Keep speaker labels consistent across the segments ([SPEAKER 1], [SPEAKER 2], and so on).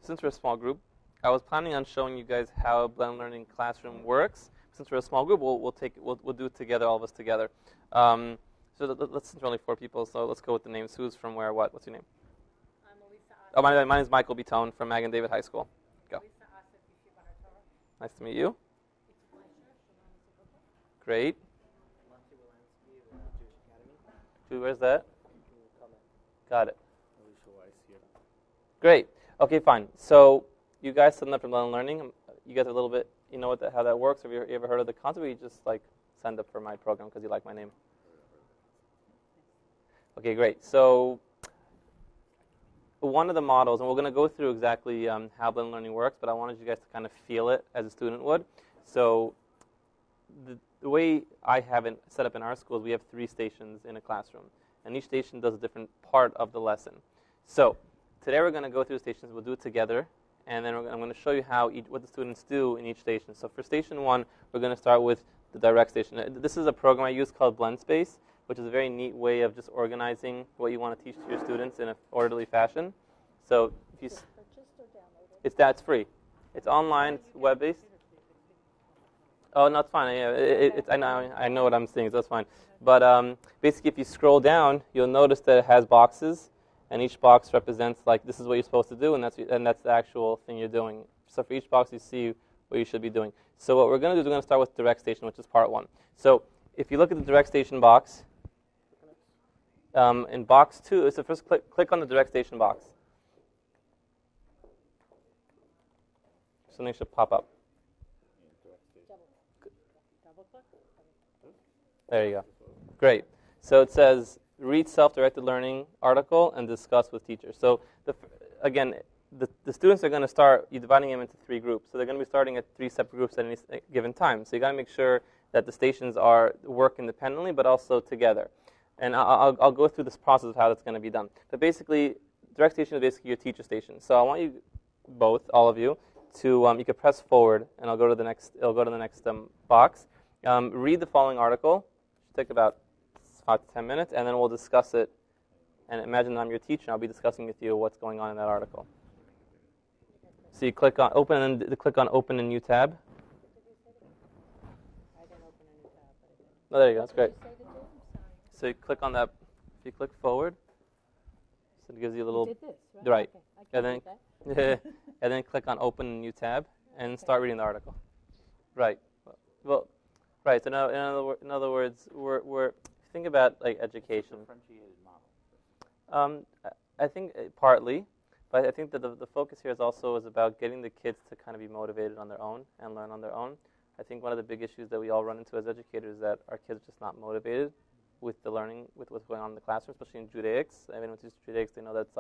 [SPEAKER 1] since we're a small group, I was planning on showing you guys how a blended learning classroom works. Since we're a small group, we'll do it together, all of us together. Since we're only 4 people, so let's go with the names. Who's from where? What? What's your name?
[SPEAKER 2] I'm Elisa.
[SPEAKER 1] Oh, my name is Michael Bitton from Magen David High School. Go. Nice to meet you. Great. Where's that? Got it. Great. Okay, fine. So you guys signed up for blended learning. You guys have a little bit, you know how that works? Have you ever heard of the concept? Or you just signed up for my program because you like my name? Okay, great. So one of the models, and we're going to go through exactly how blended learning works, but I wanted you guys to kind of feel it as a student would. So the way I have it set up in our schools, we have 3 stations in a classroom, and each station does a different part of the lesson. So today we're going to go through the stations. We'll do it together, and then I'm going to show you what the students do in each station. So for station 1, we're going to start with the direct station. This is a program I use called Blend Space, which is a very neat way of just organizing what you want to teach to your students in an orderly fashion. So if you it's free. It's online. It's web-based. Oh, no, it's fine. Yeah, I know what I'm seeing, so that's fine. But basically, if you scroll down, you'll notice that it has boxes, and each box represents this is what you're supposed to do, and that's the actual thing you're doing. So for each box, you see what you should be doing. So what we're going to do is we're going to start with direct station, which is part 1. So if you look at the direct station box, in box 2, so first click on the direct station box. Something should pop up. There you go. Great. So it says, read self-directed learning article and discuss with teachers. So again, the students are going to start, you're dividing them into 3 groups. So they're going to be starting at 3 separate groups at any given time. So you got to make sure that the stations work independently, but also together. And I'll go through this process of how that's going to be done. But basically, direct station is basically your teacher station. So I want you both, all of you, to you can press forward, and I'll go to the next. It'll go to the next box. Read the following article. It'll take about 5 to 10 minutes, and then we'll discuss it. And imagine I'm your teacher, and I'll be discussing with you what's going on in that article. So you click on open, and click on open a new tab. Oh, there you go. That's great. So you click on that. If you click forward, so it gives you a little.
[SPEAKER 2] You did this, right?
[SPEAKER 1] Okay. And then and then click on open a new tab and start reading the article. Right. Well, right. So in other words, we're think about education.
[SPEAKER 3] Differentiated model.
[SPEAKER 1] I think partly, but I think that the focus here is about getting the kids to kind of be motivated on their own and learn on their own. I think one of the big issues that we all run into as educators is that our kids are just not motivated with the learning, with what's going on in the classroom, especially in Judaics. I mean, with Judaics, they know that's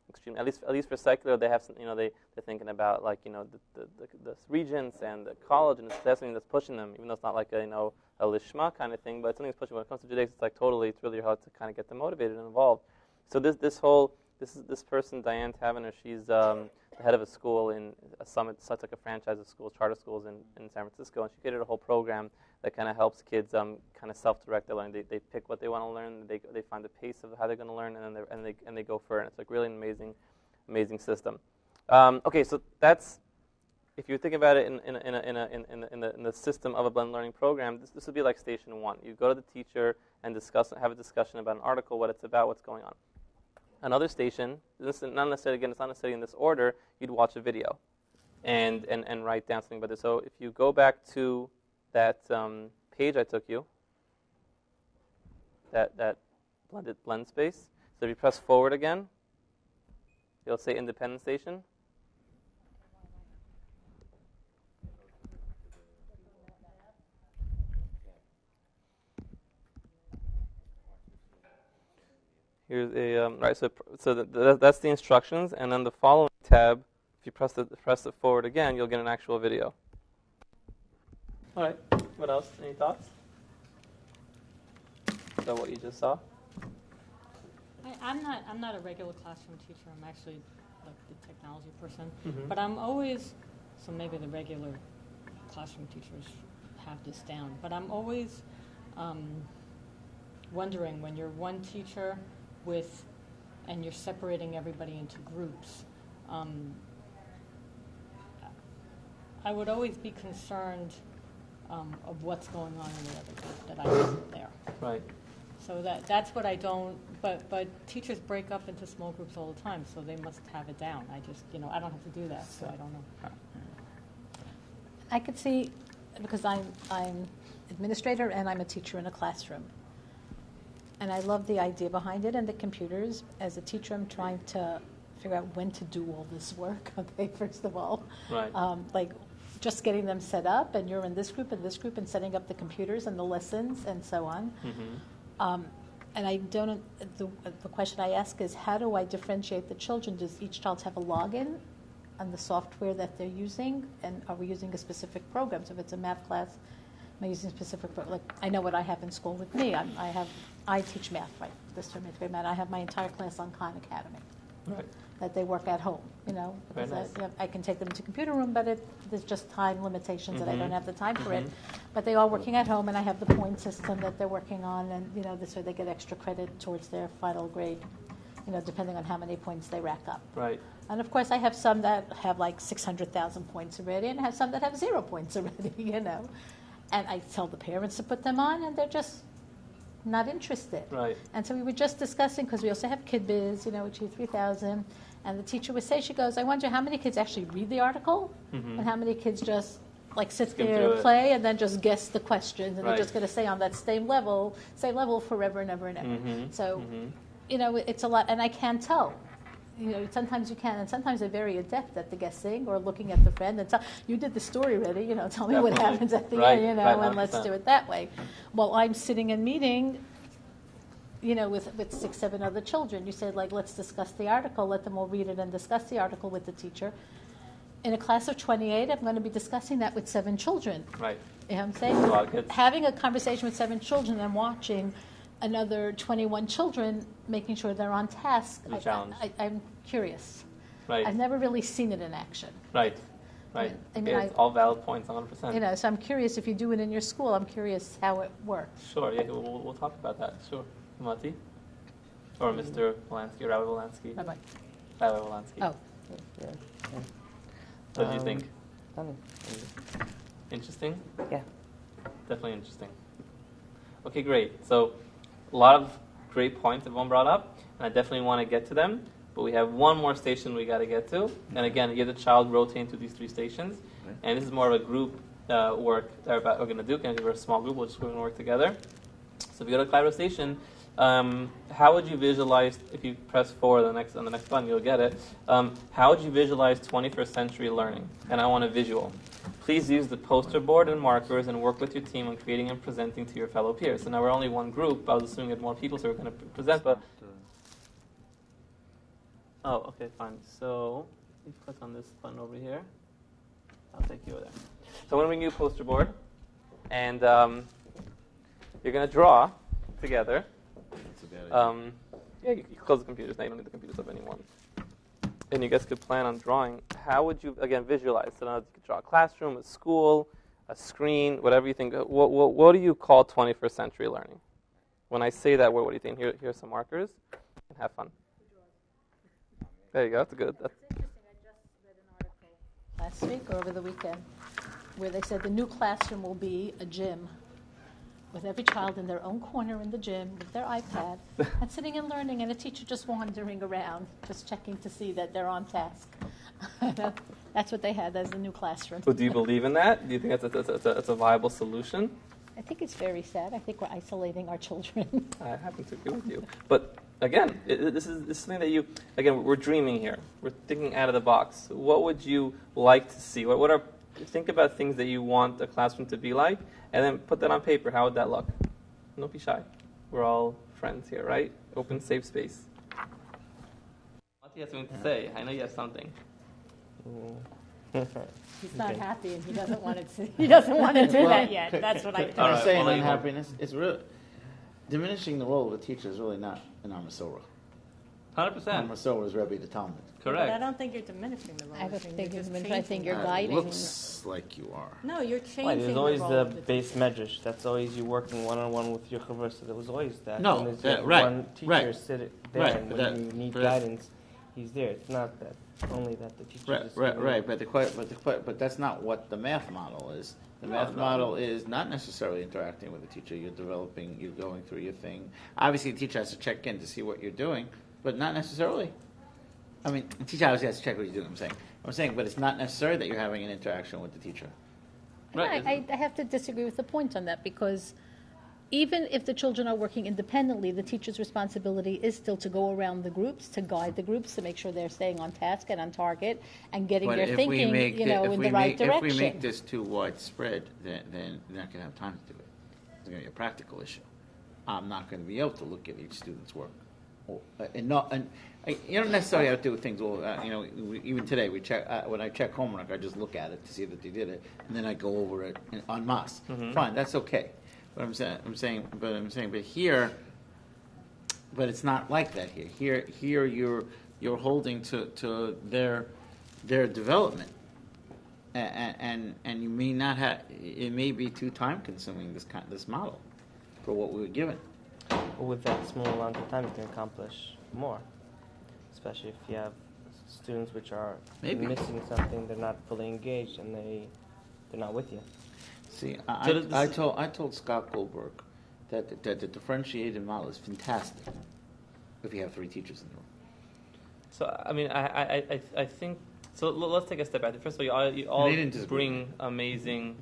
[SPEAKER 1] extreme. At least for secular, they have some. They're thinking about the regents and the college, and that's something that's pushing them. Even though it's not a lishma kind of thing, but it's something that's pushing. When it comes to Judaics, it's really hard to kind of get them motivated and involved. So this person, Diane Tavener, she's the head of a school in a summit, such like a franchise of schools, charter schools in San Francisco, and she created a whole program that kind of helps kids kind of self-direct their learning. They pick what they want to learn, they find the pace of how they're going to learn, and then they go for it. And it's really an amazing system. Okay, so that's, if you think about it in the system of a blended learning program, this would be like station 1. You go to the teacher and have a discussion about an article, what it's about, what's going on. Another station, it's not necessarily in this order, you'd watch a video and write down something about this. So if you go back to that page I took you, that blend space, so if you press forward again, you'll say independent station. Here's a right. So that's the instructions, and then the following tab. If you press it forward again, you'll get an actual video. All right. What else? Any thoughts? So what you just saw?
[SPEAKER 2] I'm not a regular classroom teacher. I'm actually like the technology person.
[SPEAKER 1] Mm-hmm.
[SPEAKER 2] But I'm always, so maybe the regular classroom teachers have this down. But I'm always wondering when you're one teacher and you're separating everybody into groups, I would always be concerned of what's going on in the other group, that I wasn't there.
[SPEAKER 1] Right.
[SPEAKER 2] So that's what I don't, but teachers break up into small groups all the time, so they must have it down. I just, I don't have to do that, so I don't know.
[SPEAKER 4] I could see, because I'm administrator and I'm a teacher in a classroom. And I love the idea behind it and the computers. As a teacher, I'm trying to figure out when to do all this work, okay, first of all.
[SPEAKER 1] Right.
[SPEAKER 4] Like just getting them set up, and you're in this group and setting up the computers and the lessons and so on.
[SPEAKER 1] Mm-hmm.
[SPEAKER 4] And I don't, the question I ask is, how do I differentiate the children? Does each child have a login on the software that they're using? And are we using a specific program? So if it's a math class, am I using a specific program? Like, I know what I have in school with me. I teach math, right? This term, 8th grade math. I have my entire class on Khan Academy.
[SPEAKER 1] Right.
[SPEAKER 4] That they work at home,
[SPEAKER 1] Very nice.
[SPEAKER 4] I can take them to computer room, but there's just time limitations that I don't have the time for it.
[SPEAKER 1] Mm-hmm.
[SPEAKER 4] But they are working at home, and I have the point system that they're working on, and this way they get extra credit towards their final grade, depending on how many points they rack up.
[SPEAKER 1] Right.
[SPEAKER 4] And of course, I have some that have like 600,000 points already, and I have some that have 0 points already, And I tell the parents to put them on, and they're just not interested.
[SPEAKER 1] Right.
[SPEAKER 4] And so we were just discussing, because we also have Kid Biz, which is 3,000, and the teacher would say, she goes, I wonder how many kids actually read the article,
[SPEAKER 1] Mm-hmm.
[SPEAKER 4] and how many kids just sit
[SPEAKER 1] Skim
[SPEAKER 4] there
[SPEAKER 1] through
[SPEAKER 4] and
[SPEAKER 1] it.
[SPEAKER 4] play, and then just guess the questions, and
[SPEAKER 1] Right.
[SPEAKER 4] they're just going to stay on that same level forever and ever and ever.
[SPEAKER 1] Mm-hmm.
[SPEAKER 4] So,
[SPEAKER 1] Mm-hmm.
[SPEAKER 4] it's a lot, and I can't tell. Sometimes you can, and sometimes they're very adept at the guessing or looking at the friend and tell, you did the story already, tell me what
[SPEAKER 1] Definitely.
[SPEAKER 4] happens at the
[SPEAKER 1] Right,
[SPEAKER 4] end,
[SPEAKER 1] right,
[SPEAKER 4] and let's
[SPEAKER 1] 100%.
[SPEAKER 4] do it that way. While I'm sitting in meeting, with 6, 7 other children, you said, let's discuss the article, let them all read it and discuss the article with the teacher. In a class of 28, I'm going to be discussing that with 7 children.
[SPEAKER 1] Right.
[SPEAKER 4] You know what I'm saying?
[SPEAKER 1] A lot of kids.
[SPEAKER 4] Having a conversation with 7 children and watching another 21 children, making sure they're on task.
[SPEAKER 1] It's a challenge.
[SPEAKER 4] I'm curious.
[SPEAKER 1] Right.
[SPEAKER 4] I've never really seen it in action.
[SPEAKER 1] Right. Right.
[SPEAKER 4] I mean,
[SPEAKER 1] It's all valid points, 100%.
[SPEAKER 4] So I'm curious if you do it in your school. I'm curious how it works.
[SPEAKER 1] Sure. Yeah. We'll talk about that. Sure. Mati? Or Mr. Volansky, Rabbi Volansky.
[SPEAKER 4] Bye-bye.
[SPEAKER 1] Rabbi Volansky.
[SPEAKER 4] Oh.
[SPEAKER 5] Yeah.
[SPEAKER 1] What do you think?
[SPEAKER 5] Stunning.
[SPEAKER 1] Interesting?
[SPEAKER 5] Yeah.
[SPEAKER 1] Definitely interesting. Okay, great. So a lot of great points everyone brought up, and I definitely want to get to them, but we have one more station we got to get to. And again, you have the child rotating to these 3 stations, and this is more of a group work that we're going to do, because we're a small group, we're just going to work together. So if you go to Collaborative Station, how would you visualize, if you press forward on the next button, you'll get it. How would you visualize 21st century learning? And I want a visual. Please use the poster board and markers and work with your team on creating and presenting to your fellow peers. So now we're only one group. I was assuming you had more people, so we're going to present. But oh, okay, fine. So you click on this button over here. I'll take you over there. So I'm going to bring you a poster board, and you're going to draw together. Yeah, you close the computers. Now you don't need the computers of anyone. And you guys could plan on drawing. How would you, again, visualize? So now you could draw a classroom, a school, a screen, whatever you think. What do you call 21st century learning? When I say that word, what do you think? Here's some markers. And have fun. There you go. That's good.
[SPEAKER 4] It's interesting. I just read an article last week or over the weekend where they said the new classroom will be a gym with every child in their own corner in the gym with their iPad and sitting and learning, and a teacher just wandering around, just checking to see that they're on task. That's what they had as the new classroom.
[SPEAKER 1] But do you believe in that? Do you think that's a viable solution?
[SPEAKER 4] I think it's very sad. I think we're isolating our children.
[SPEAKER 1] I happen to agree with you. But again, this is something that we're dreaming here. We're thinking out of the box. What would you like to see? Think about things that you want a classroom to be like, and then put that on paper. How would that look? Don't be shy. We're all friends here, right? Open, safe space. What do you have something to say? I know you have something.
[SPEAKER 4] He's not happy, and he doesn't want to. He doesn't want to do that yet. That's what I think.
[SPEAKER 3] Can I say
[SPEAKER 1] I'll
[SPEAKER 3] an
[SPEAKER 1] let you know.
[SPEAKER 3] unhappiness? It's real. Diminishing the role of a teacher is really not in our Masorah.
[SPEAKER 1] 100%.
[SPEAKER 3] Our Masorah is Rebbe the Talmud.
[SPEAKER 2] But I
[SPEAKER 1] Correct.
[SPEAKER 2] don't think you're diminishing the role.
[SPEAKER 4] I don't think you're
[SPEAKER 2] just
[SPEAKER 4] diminishing. I think
[SPEAKER 2] changing
[SPEAKER 4] you're
[SPEAKER 2] the-
[SPEAKER 4] guiding.
[SPEAKER 3] Looks like you are.
[SPEAKER 2] No, you're changing
[SPEAKER 5] Right, there's always
[SPEAKER 2] the role
[SPEAKER 5] the
[SPEAKER 2] of the
[SPEAKER 5] base
[SPEAKER 2] teacher.
[SPEAKER 5] medrash. That's always you working one-on-one with your chavur. So there was always that.
[SPEAKER 3] No,
[SPEAKER 5] And there's
[SPEAKER 3] yeah,
[SPEAKER 5] just
[SPEAKER 3] right,
[SPEAKER 5] one teacher
[SPEAKER 3] right,
[SPEAKER 5] sitting there,
[SPEAKER 3] right,
[SPEAKER 5] and
[SPEAKER 3] but
[SPEAKER 5] when
[SPEAKER 3] that-
[SPEAKER 5] you need
[SPEAKER 3] but that's-
[SPEAKER 5] guidance, he's there. It's not that only that the teacher.
[SPEAKER 3] Right. But that's not what the math model is. The math model is not necessarily interacting with the teacher. You're going through your thing. Obviously, the teacher has to check in to see what you're doing, but not necessarily. I mean, the teacher obviously has to check what you're doing. I'm saying, but it's not necessary that you're having an interaction with the teacher.
[SPEAKER 4] Right. I have to disagree with the point on that, because even if the children are working independently, the teacher's responsibility is still to go around the groups, to guide the groups, to make sure they're staying on task and on target and getting their thinking, in the right direction.
[SPEAKER 3] If we make this too widespread, then you're not going to have time to do it. It's going to be a practical issue. I'm not going to be able to look at each student's work. You don't necessarily have to do things. Even today, we check. When I check homework, I just look at it to see that they did it, and then I go over it en masse. Mm-hmm. Fine, that's okay. But it's not like that here. Here, you're holding to their development, and you may not have. It may be too time consuming this model for what we were given.
[SPEAKER 5] But with that small amount of time, you can accomplish more. Especially if you have students which are missing something, they're not fully engaged, and they're not with you.
[SPEAKER 3] See, I told Scott Goldberg that the differentiated model is fantastic if you have 3 teachers in the room.
[SPEAKER 1] So, I mean, I think, so let's take a step back. First of all, you all bring amazing,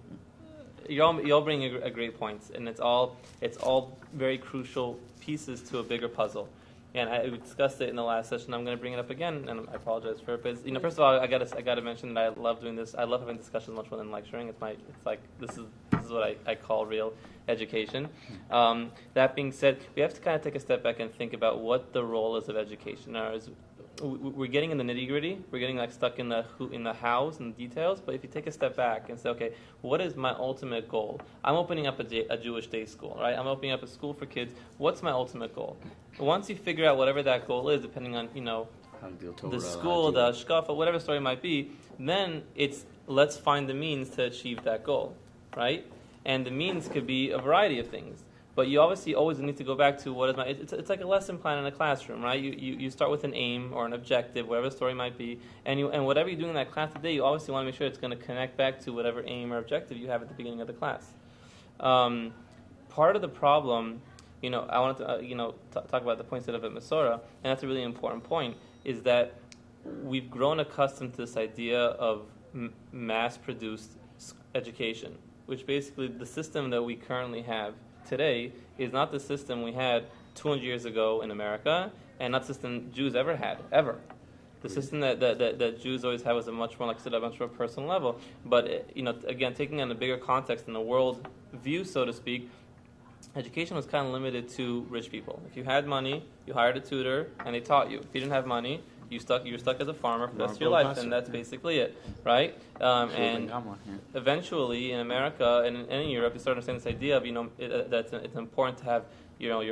[SPEAKER 1] you all bring a great points, and it's all very crucial pieces to a bigger puzzle. And we discussed it in the last session. I'm going to bring it up again, and I apologize for it. But first of all, I got to mention that I love doing this. I love having discussions much more than lecturing. It's like this is what I call real education. That being said, we have to kind of take a step back and think about what the role is of education. We're getting in the nitty gritty. We're getting stuck in the hows and the details. But if you take a step back and say, okay, what is my ultimate goal? I'm opening up a Jewish day school, right? I'm opening up a school for kids. What's my ultimate goal? Once you figure out whatever that goal is, depending on the school, the hashkafa, whatever the story might be, then it's let's find the means to achieve that goal, right? And the means could be a variety of things. But you obviously always need to go back to what is my. It's like a lesson plan in a classroom, right? You start with an aim or an objective, whatever the story might be, and whatever you're doing in that class today, you obviously want to make sure it's going to connect back to whatever aim or objective you have at the beginning of the class. Part of the problem, I wanted to talk about the points that have at Masorah, and that's a really important point, is that we've grown accustomed to this idea of mass-produced education, which basically the system that we currently have today is not the system we had 200 years ago in America, and not the system Jews ever had, ever. The system that Jews always had was a much more, like I said, a much more personal level. But, again, taking on a bigger context in the world view, so to speak, education was kind of limited to rich people. If you had money, you hired a tutor, and they taught you. If you didn't have money, you're stuck as a farmer for the rest of your life, and that's basically it, right? And eventually, in America and in Europe, you start to understand this idea of that it's important to have all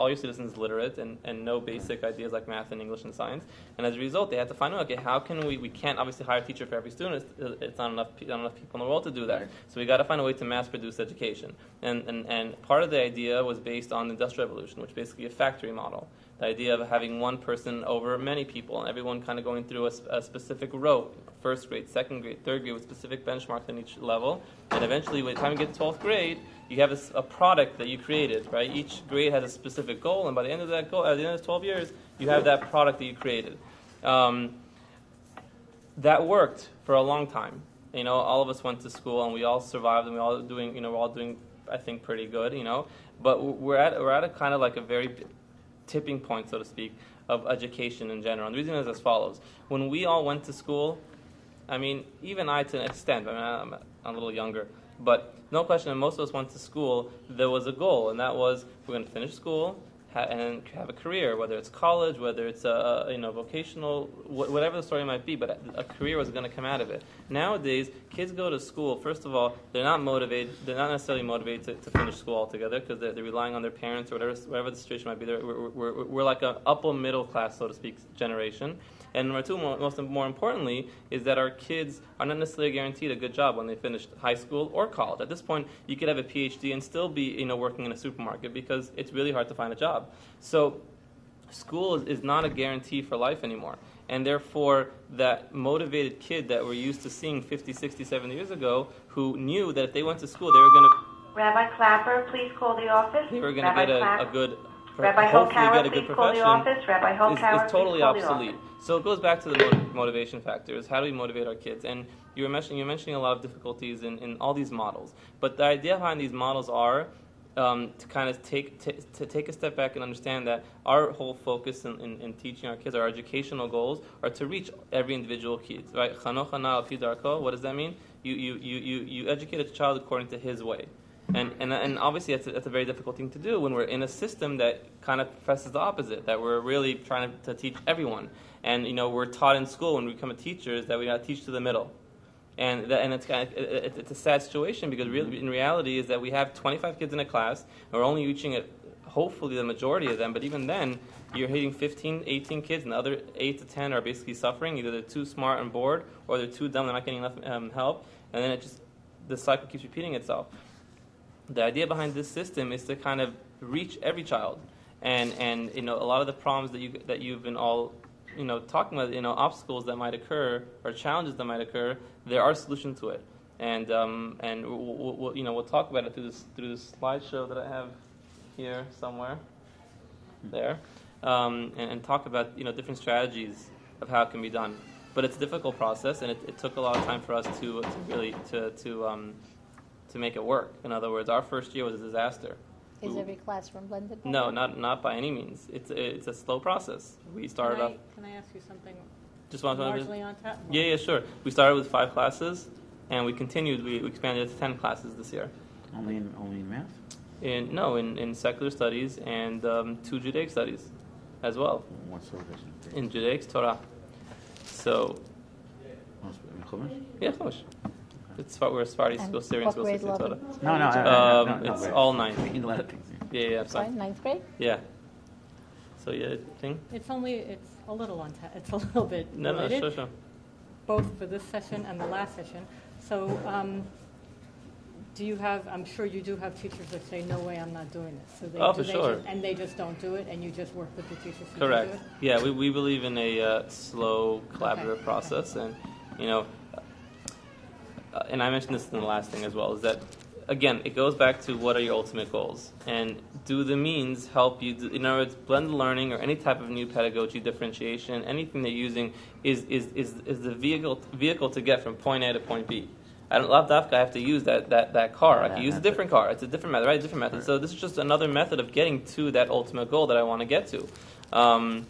[SPEAKER 1] your citizens literate and know basic ideas like math and English and science. And as a result, they have to find out, okay, how can we can't obviously hire a teacher for every student. It's not enough people in the world to do that. Right. So we got to find a way to mass produce education. And part of the idea was based on the Industrial Revolution, which is basically a factory model. The idea of having one person over many people, and everyone kind of going through a specific row, first grade, second grade, third grade, with specific benchmarks in each level. And eventually, by the time you get to 12th grade, you have a product that you created, right? Each grade has a specific goal, and by the end of that goal, at the end of 12 years, you have that product that you created. That worked for a long time. All of us went to school, and we all survived, and we're all doing, I think, pretty good. But we're at a kind of like a very tipping point, so to speak, of education in general. And the reason is as follows. When we all went to school, even I to an extent, I'm a little younger, but no question, when most of us went to school, there was a goal, and that was we're going to finish school and have a career, whether it's college, whether it's vocational, whatever the story might be, but a career was going to come out of it. Nowadays, kids go to school, first of all, they're not necessarily motivated to finish school altogether, because they're relying on their parents or whatever the situation might be. We're like an upper middle class, so to speak, generation. And number two, more importantly, is that our kids are not necessarily guaranteed a good job when they finish high school or college. At this point, you could have a PhD and still be working in a supermarket, because it's really hard to find a job. So school is not a guarantee for life anymore. And therefore, that motivated kid that we're used to seeing 50, 60, 70 years ago, who knew that if they went to school, they were going to...
[SPEAKER 6] Rabbi Clapper, please call the office.
[SPEAKER 1] They were going to get a good...
[SPEAKER 6] Rabbi
[SPEAKER 1] hopefully
[SPEAKER 6] Holkauer,
[SPEAKER 1] get a good
[SPEAKER 6] please call the
[SPEAKER 1] profession.
[SPEAKER 6] office. Rabbi Holkauer,
[SPEAKER 1] Is totally
[SPEAKER 6] please call the
[SPEAKER 1] obsolete.
[SPEAKER 6] office.
[SPEAKER 1] So it goes back to the motivation factors. How do we motivate our kids? And you're mentioning a lot of difficulties in all these models. But the idea behind these models are to kind of take a step back and understand that our whole focus in teaching our kids, our educational goals, are to reach every individual kid. Right? Chanoch hana al pi darko. What does that mean? You educate a child according to his way. And obviously that's a very difficult thing to do when we're in a system that kind of professes the opposite, that we're really trying to teach everyone. And we're taught in school when we become teachers that we got to teach to the middle. And it's a sad situation because in reality is that we have 25 kids in a class and we're only reaching hopefully the majority of them, but even then you're hitting 15, 18 kids and the other 8 to 10 are basically suffering. Either they're too smart and bored or they're too dumb, they're not getting enough help, and then the cycle keeps repeating itself. The idea behind this system is to kind of reach every child, and a lot of the problems that you've been all talking about, obstacles that might occur or challenges that might occur, there are solutions to it, and we'll talk about it through this slideshow that I have here somewhere, there, and talk about different strategies of how it can be done. But it's a difficult process, and it took a lot of time for us to really make it work. In other words, our first year was a disaster.
[SPEAKER 4] Is every classroom blended?
[SPEAKER 1] No, not by any means. It's a slow process. We started off.
[SPEAKER 2] Can I ask you something?
[SPEAKER 1] Just want
[SPEAKER 2] largely on top.
[SPEAKER 1] Yeah, sure. We started with 5 classes, and we continued. We expanded it to 10 classes this year.
[SPEAKER 3] Only in math?
[SPEAKER 1] In secular studies and 2 Judaic studies, as well.
[SPEAKER 3] What syllabus?
[SPEAKER 1] In Judaic Torah. So.
[SPEAKER 3] In Chumash?
[SPEAKER 1] Yeah, Chumash. We're a Sephardi school, Syrian school, 16 Torah.
[SPEAKER 3] No.
[SPEAKER 1] It's all 9th.
[SPEAKER 3] In a lot of things.
[SPEAKER 1] Yeah.
[SPEAKER 4] Sorry, 9th grade?
[SPEAKER 1] Yeah. So thing.
[SPEAKER 2] It's a little on top. It's a little bit
[SPEAKER 1] No,
[SPEAKER 2] related,
[SPEAKER 1] sure.
[SPEAKER 2] both for this session and the last session. So, do you have? I'm sure you do have teachers that say, "No way, I'm not doing this." So
[SPEAKER 1] For sure.
[SPEAKER 2] And they just don't do it, and you just work with the teachers who
[SPEAKER 1] Correct.
[SPEAKER 2] do it.
[SPEAKER 1] Yeah, we believe in a slow, collaborative process, and and I mentioned this in the last thing as well, is that, again, it goes back to what are your ultimate goals, and do the means help you? In other words, blended learning or any type of new pedagogy, differentiation, anything they're using is the vehicle to get from point A to point B. I don't have to use that car. I can use a different car. It's a different method, right? Different method. So this is just another method of getting to that ultimate goal that I want to get to,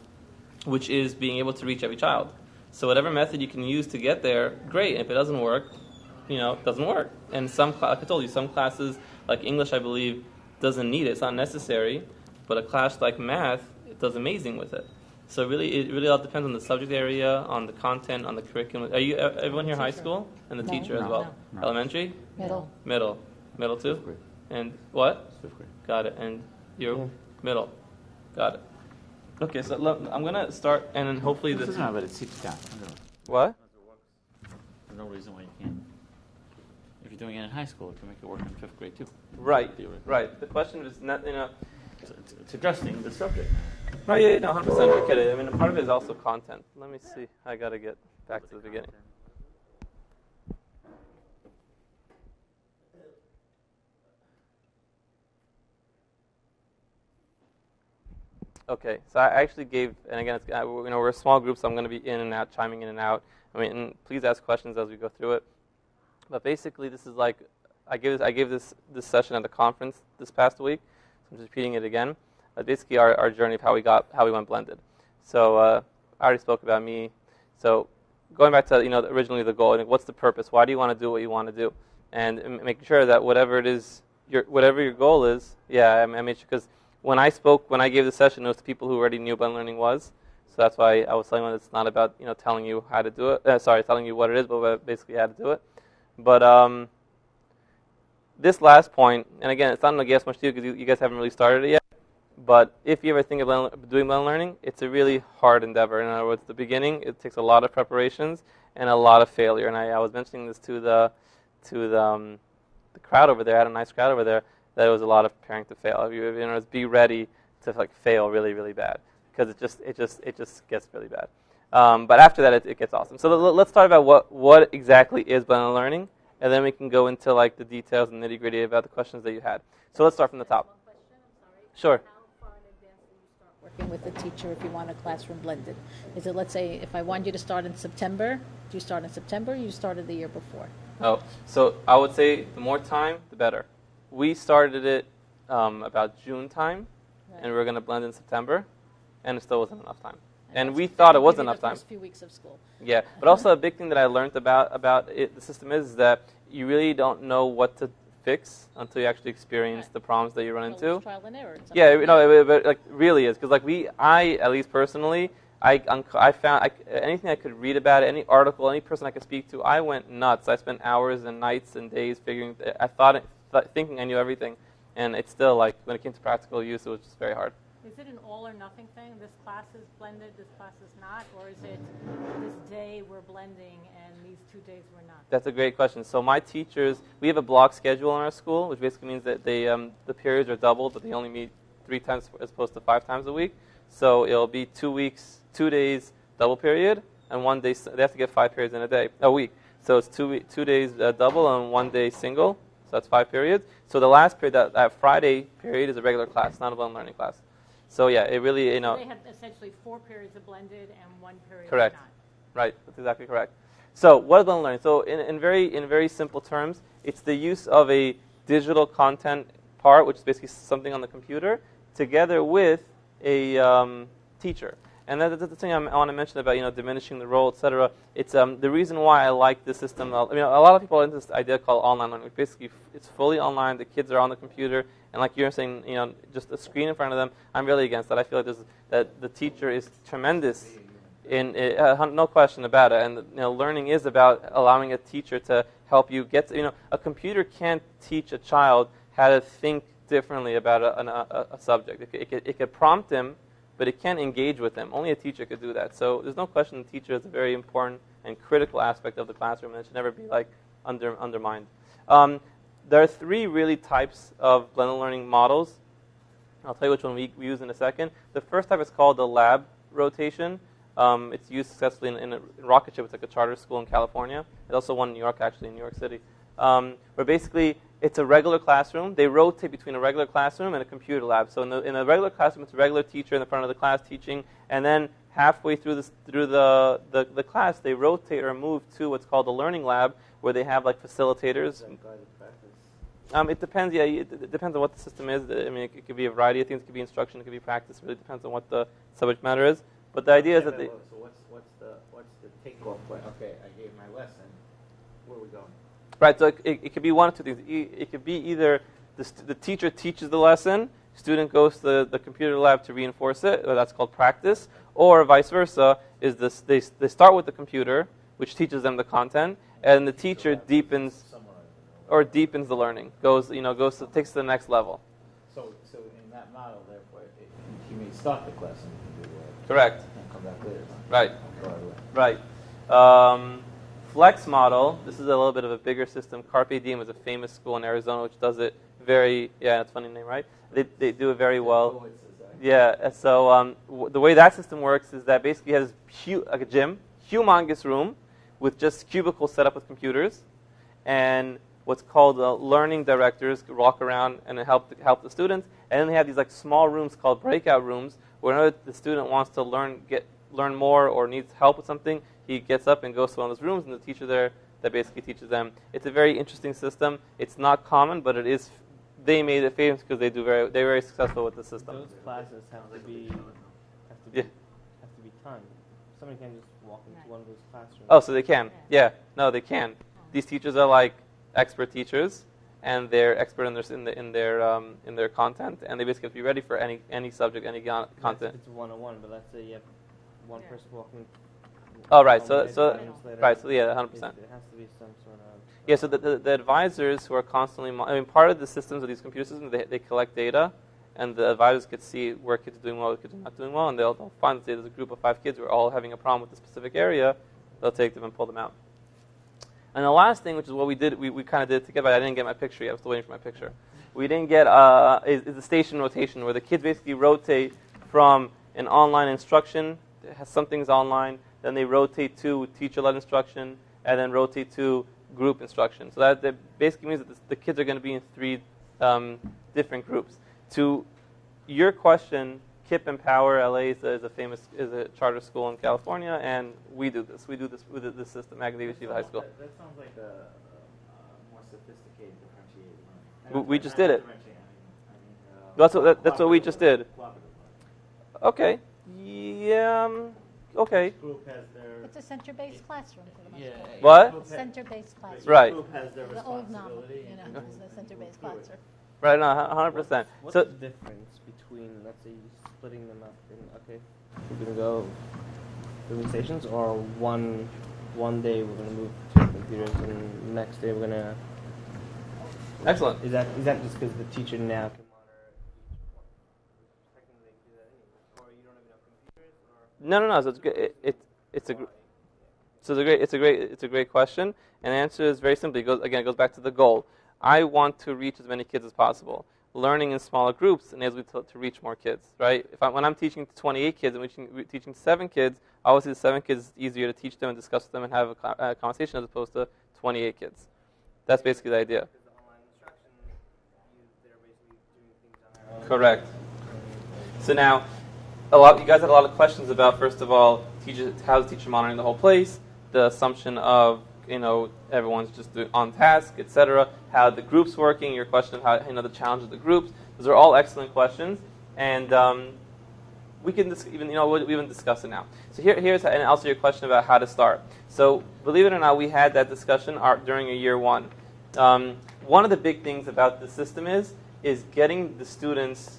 [SPEAKER 1] which is being able to reach every child. So whatever method you can use to get there, great. If it doesn't work, it doesn't work. And like I told you, some classes, like English, I believe, doesn't need it. It's not necessary. But a class like math, it does amazing with it. So it really all depends on the subject area, on the content, on the curriculum. Are you everyone here high school? And the teacher as well?
[SPEAKER 3] No.
[SPEAKER 1] Elementary?
[SPEAKER 4] Middle.
[SPEAKER 1] Middle too?
[SPEAKER 3] 5th grade.
[SPEAKER 1] And what?
[SPEAKER 3] 5th grade.
[SPEAKER 1] Got it. And you're middle. Got it. Okay, so I'm going to start, and then hopefully
[SPEAKER 3] This doesn't matter, but it seeps down.
[SPEAKER 1] What?
[SPEAKER 3] There's no reason why you can't. If you're doing it in high school, you can make it work in 5th grade too.
[SPEAKER 1] Right. The question is not,
[SPEAKER 3] It's addressing the subject.
[SPEAKER 1] Oh, yeah, 100%. I get it. I mean, part of it is also content. Let me see. I got to get back to the beginning. Okay, so I actually gave, and again, we're a small group, so I'm going to be in and out, chiming in and out. I mean, and please ask questions as we go through it. But basically, this is like I gave this session at the conference this past week. So I'm just repeating it again. Basically, our journey of how we went blended. So I already spoke about me. So going back to originally the goal, what's the purpose? Why do you want to do what you want to do? And making sure that whatever it is, whatever your goal is, I made sure, because when I gave the session, it was to people who already knew blended learning was. So that's why I was telling them it's not about telling you how to do it. Telling you what it is, but basically how to do it. But this last point, and again, it's not going to get much to you because you guys haven't really started it yet. But if you ever think of doing blended learning, it's a really hard endeavor. In other words, the beginning, it takes a lot of preparations and a lot of failure. And I was mentioning this to the crowd over there. I had a nice crowd over there. That it was a lot of preparing to fail. Be ready to fail really, really bad, because it just gets really bad. But after that, it gets awesome. So let's talk about what exactly is blended learning, and then we can go into like the details and nitty gritty about the questions that you had. So let's start from the top.
[SPEAKER 4] One question, I'm sorry.
[SPEAKER 1] Sure.
[SPEAKER 4] How far in advance do you start working with the teacher if you want a classroom blended? Is it, let's say, if I want you to start in September, do you start in September or you started the year before?
[SPEAKER 1] Oh, so I would say the more time, the better. We started it about June time,
[SPEAKER 4] Right.
[SPEAKER 1] and we were going to blend in September, and it still wasn't enough time. And
[SPEAKER 4] that's
[SPEAKER 1] we thought it was
[SPEAKER 4] maybe
[SPEAKER 1] enough
[SPEAKER 4] the
[SPEAKER 1] time.
[SPEAKER 4] first few weeks of school.
[SPEAKER 1] Yeah, but also a big thing that I learned about it, the system is that you really don't know what to fix until you actually experience
[SPEAKER 4] Right.
[SPEAKER 1] the problems that you run
[SPEAKER 4] Well,
[SPEAKER 1] into.
[SPEAKER 4] it's trial and error. It's
[SPEAKER 1] Yeah,
[SPEAKER 4] something
[SPEAKER 1] no, but like really is because like I at least personally, I found anything I could read about it, any article, any person I could speak to, I went nuts. I spent hours and nights and days figuring. Thinking I knew everything, and it's still like when it came to practical use, it was just very hard.
[SPEAKER 2] Is it an all or nothing thing? This class is blended, this class is not? Or is it this day we're blending and these 2 days we're not?
[SPEAKER 1] That's a great question. So my teachers, we have a block schedule in our school, which basically means that they the periods are doubled, but they only meet 3 times as opposed to 5 times a week. So it'll be 2 weeks, 2 days double period, and 1 day. They have to get 5 periods in a week. So it's 2 days double and 1 day single. So that's 5 periods. So the last period, that Friday period, is a regular class, not a blended learning class. So yeah, it really,
[SPEAKER 2] So they have essentially 4 periods of blended and 1 period
[SPEAKER 1] Correct.
[SPEAKER 2] of not.
[SPEAKER 1] Right, that's exactly correct. So what is blended learning? So in very simple terms, it's the use of a digital content part, which is basically something on the computer, together with a teacher. And that's the thing I want to mention about diminishing the role, etc. It's the reason why I like this system. I mean, a lot of people are into this idea called online learning. Basically, it's fully online. The kids are on the computer, and like you're saying, just a screen in front of them. I'm really against that. I feel like that the teacher is tremendous in no question about it. And learning is about allowing a teacher to help you get. A computer can't teach a child how to think differently about a subject. It could prompt him, but it can't engage with them. Only a teacher could do that. So there's no question the teacher is a very important and critical aspect of the classroom, and it should never be undermined. There are 3 really types of blended learning models. I'll tell you which one we use in a second. The first type is called the lab rotation. It's used successfully in Rocket Ship. It's like a charter school in California. There's also one in New York, actually, in New York City. Where basically it's a regular classroom. They rotate between a regular classroom and a computer lab. So in a regular classroom, it's a regular teacher in the front of the class teaching, and then halfway through the class, they rotate or move to what's called the learning lab, where they have like facilitators. It depends. Yeah, it depends on what the system is. I mean, it could be a variety of things. It could be instruction. It could be practice. It really depends on what the subject matter is. But the idea is that they.
[SPEAKER 3] So what's the takeoff point? Okay, I gave my lesson. Where are we going?
[SPEAKER 1] Right, so it could be one of 2 things. It could be either the teacher teaches the lesson, student goes to the computer lab to reinforce it, or that's called practice, or vice versa, is they start with the computer, which teaches them the content, and the teacher deepens the learning, takes to the next level.
[SPEAKER 3] So in that model, therefore, he may start the class and
[SPEAKER 1] Correct.
[SPEAKER 3] and come back later.
[SPEAKER 1] Right.
[SPEAKER 3] Go right away.
[SPEAKER 1] Right. Flex model, this is a little bit of a bigger system. Carpe Diem is a famous school in Arizona which does it that's a funny name, right? They do it very well. Yeah, so the way that system works is that basically it has like a gym, humongous room with just cubicles set up with computers, and what's called learning directors walk around and help the students, and then they have these like small rooms called breakout rooms where the student wants to learn more or needs help with something. He gets up and goes to one of those rooms, and the teacher there that basically teaches them. It's a very interesting system. It's not common, but it is. They made it famous because they're very successful with the system.
[SPEAKER 5] Those classes have to be timed. Somebody can't just walk into one of those classrooms.
[SPEAKER 1] Oh, so they can. Yeah, no, they can. These teachers are like expert teachers, and they're expert in their content, and they basically have to be ready for any subject, any content.
[SPEAKER 5] It's 101, but let's say you have one person walking.
[SPEAKER 1] Oh, right. So yeah, 100%.
[SPEAKER 5] It has to be some sort of.
[SPEAKER 1] Yeah. So the advisors who are constantly, part of the systems of these computer systems, they collect data, and the advisors could see where kids are doing well, where kids are not doing well, and they'll find that there's a group of 5 kids who are all having a problem with a specific area. They'll take them and pull them out. And the last thing, which is what we did, we kind of did it together. I didn't get my picture yet. I was still waiting for my picture. We didn't get is the station rotation, where the kids basically rotate from an online instruction, some things online, then they rotate to teacher-led instruction, and then rotate to group instruction. So that basically means that the kids are going to be in 3 different groups. To your question, KIPP Empower LA is a charter school in California, and we do this. We do this system, Magen David Yeshiva High School.
[SPEAKER 3] That sounds like a more sophisticated differentiated learning.
[SPEAKER 1] We just did it. That's what we just did. Okay. Yeah. Okay.
[SPEAKER 3] Group has their
[SPEAKER 4] It's a center-based classroom for the most part.
[SPEAKER 1] What?
[SPEAKER 4] Center-based classroom.
[SPEAKER 1] Right.
[SPEAKER 3] Group has their
[SPEAKER 4] The old novel,
[SPEAKER 3] responsibility.
[SPEAKER 4] is the center-based classroom.
[SPEAKER 1] Right. No. 100%.
[SPEAKER 5] What's
[SPEAKER 1] So
[SPEAKER 5] the difference between, let's say, splitting them up in, okay, we're going to go moving stations, or one day we're going to move to computers, and the next day we're going to...
[SPEAKER 1] excellent.
[SPEAKER 5] Is that just because the teacher now can monitor each one? Technically they can do that anyway. Or you don't even have computers? Or
[SPEAKER 1] No. So it's good. It's a great question, and the answer is very simply. It goes back to the goal. I want to reach as many kids as possible. Learning in smaller groups enables me to reach more kids, right? When I'm teaching 28 kids and teaching 7 kids, obviously the 7 kids is easier to teach them and discuss with them and have a conversation as opposed to 28 kids. That's basically the idea.
[SPEAKER 5] because the online instruction, they're basically doing things on their own.
[SPEAKER 1] Correct. So now, you guys had a lot of questions about, first of all, how's the teacher monitoring the whole place, the assumption of everyone's just on task, etc. How the groups working, your question of how the challenge of the groups. Those are all excellent questions, and we can we even discuss it now. So here's and also your question about how to start. So believe it or not, we had that discussion during year 1. One of the big things about the system is getting the students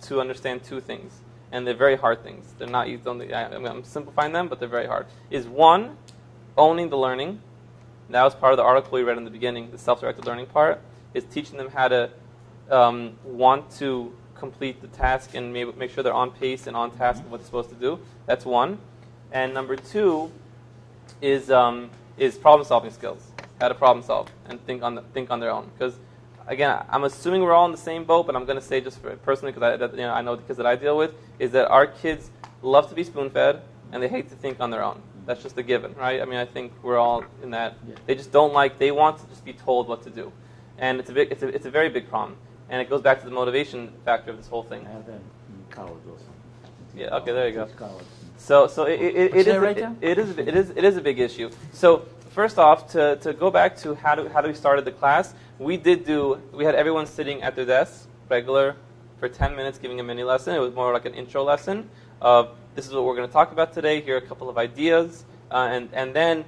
[SPEAKER 1] to understand 2 things, and they're very hard things. They're not used only. I'm simplifying them, but they're very hard. Is 1, owning the learning. That was part of the article we read in the beginning, the self-directed learning part, is teaching them how to want to complete the task and make sure they're on pace and on task with what they're supposed to do. That's 1. And number 2 is problem-solving skills, how to problem solve and think on their own. Because again, I'm assuming we're all in the same boat, but I'm going to say just personally, because I know the kids that I deal with, is that our kids love to be spoon-fed and they hate to think on their own. That's just a given, right? I mean, I think we're all in that. Yeah. They just don't they want to just be told what to do. And it's a very big problem. And it goes back to the motivation factor of this whole thing.
[SPEAKER 3] I have that in college also.
[SPEAKER 1] Yeah, okay, there you go.
[SPEAKER 3] College.
[SPEAKER 1] So it is a big issue. So first off, to go back to how we started the class, we had everyone sitting at their desks, regular, for 10 minutes giving a mini lesson. It was more like an intro lesson of this is what we're going to talk about today. Here are a couple of ideas. And then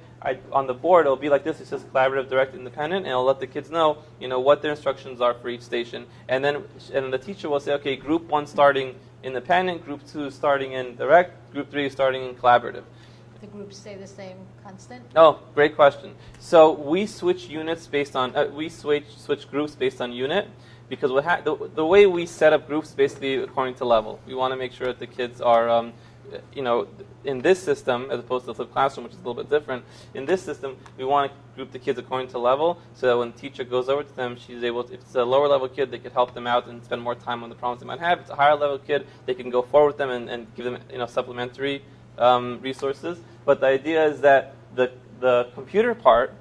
[SPEAKER 1] on the board, it'll be like this. It says collaborative, direct, independent, and it'll let the kids know, what their instructions are for each station. And then the teacher will say, okay, group 1 starting independent, group 2 starting in direct, group 3 starting in collaborative.
[SPEAKER 4] The groups stay the same constant?
[SPEAKER 1] Oh, great question. So we switch units based on switch groups based on unit, because the way we set up groups basically according to level. We want to make sure that the kids are in this system, as opposed to the flipped classroom, which is a little bit different, in this system, we want to group the kids according to level, so that when the teacher goes over to them, she's able to, if it's a lower level kid, they could help them out and spend more time on the problems they might have. If it's a higher level kid, they can go forward with them and give them supplementary resources. But the idea is that the computer part,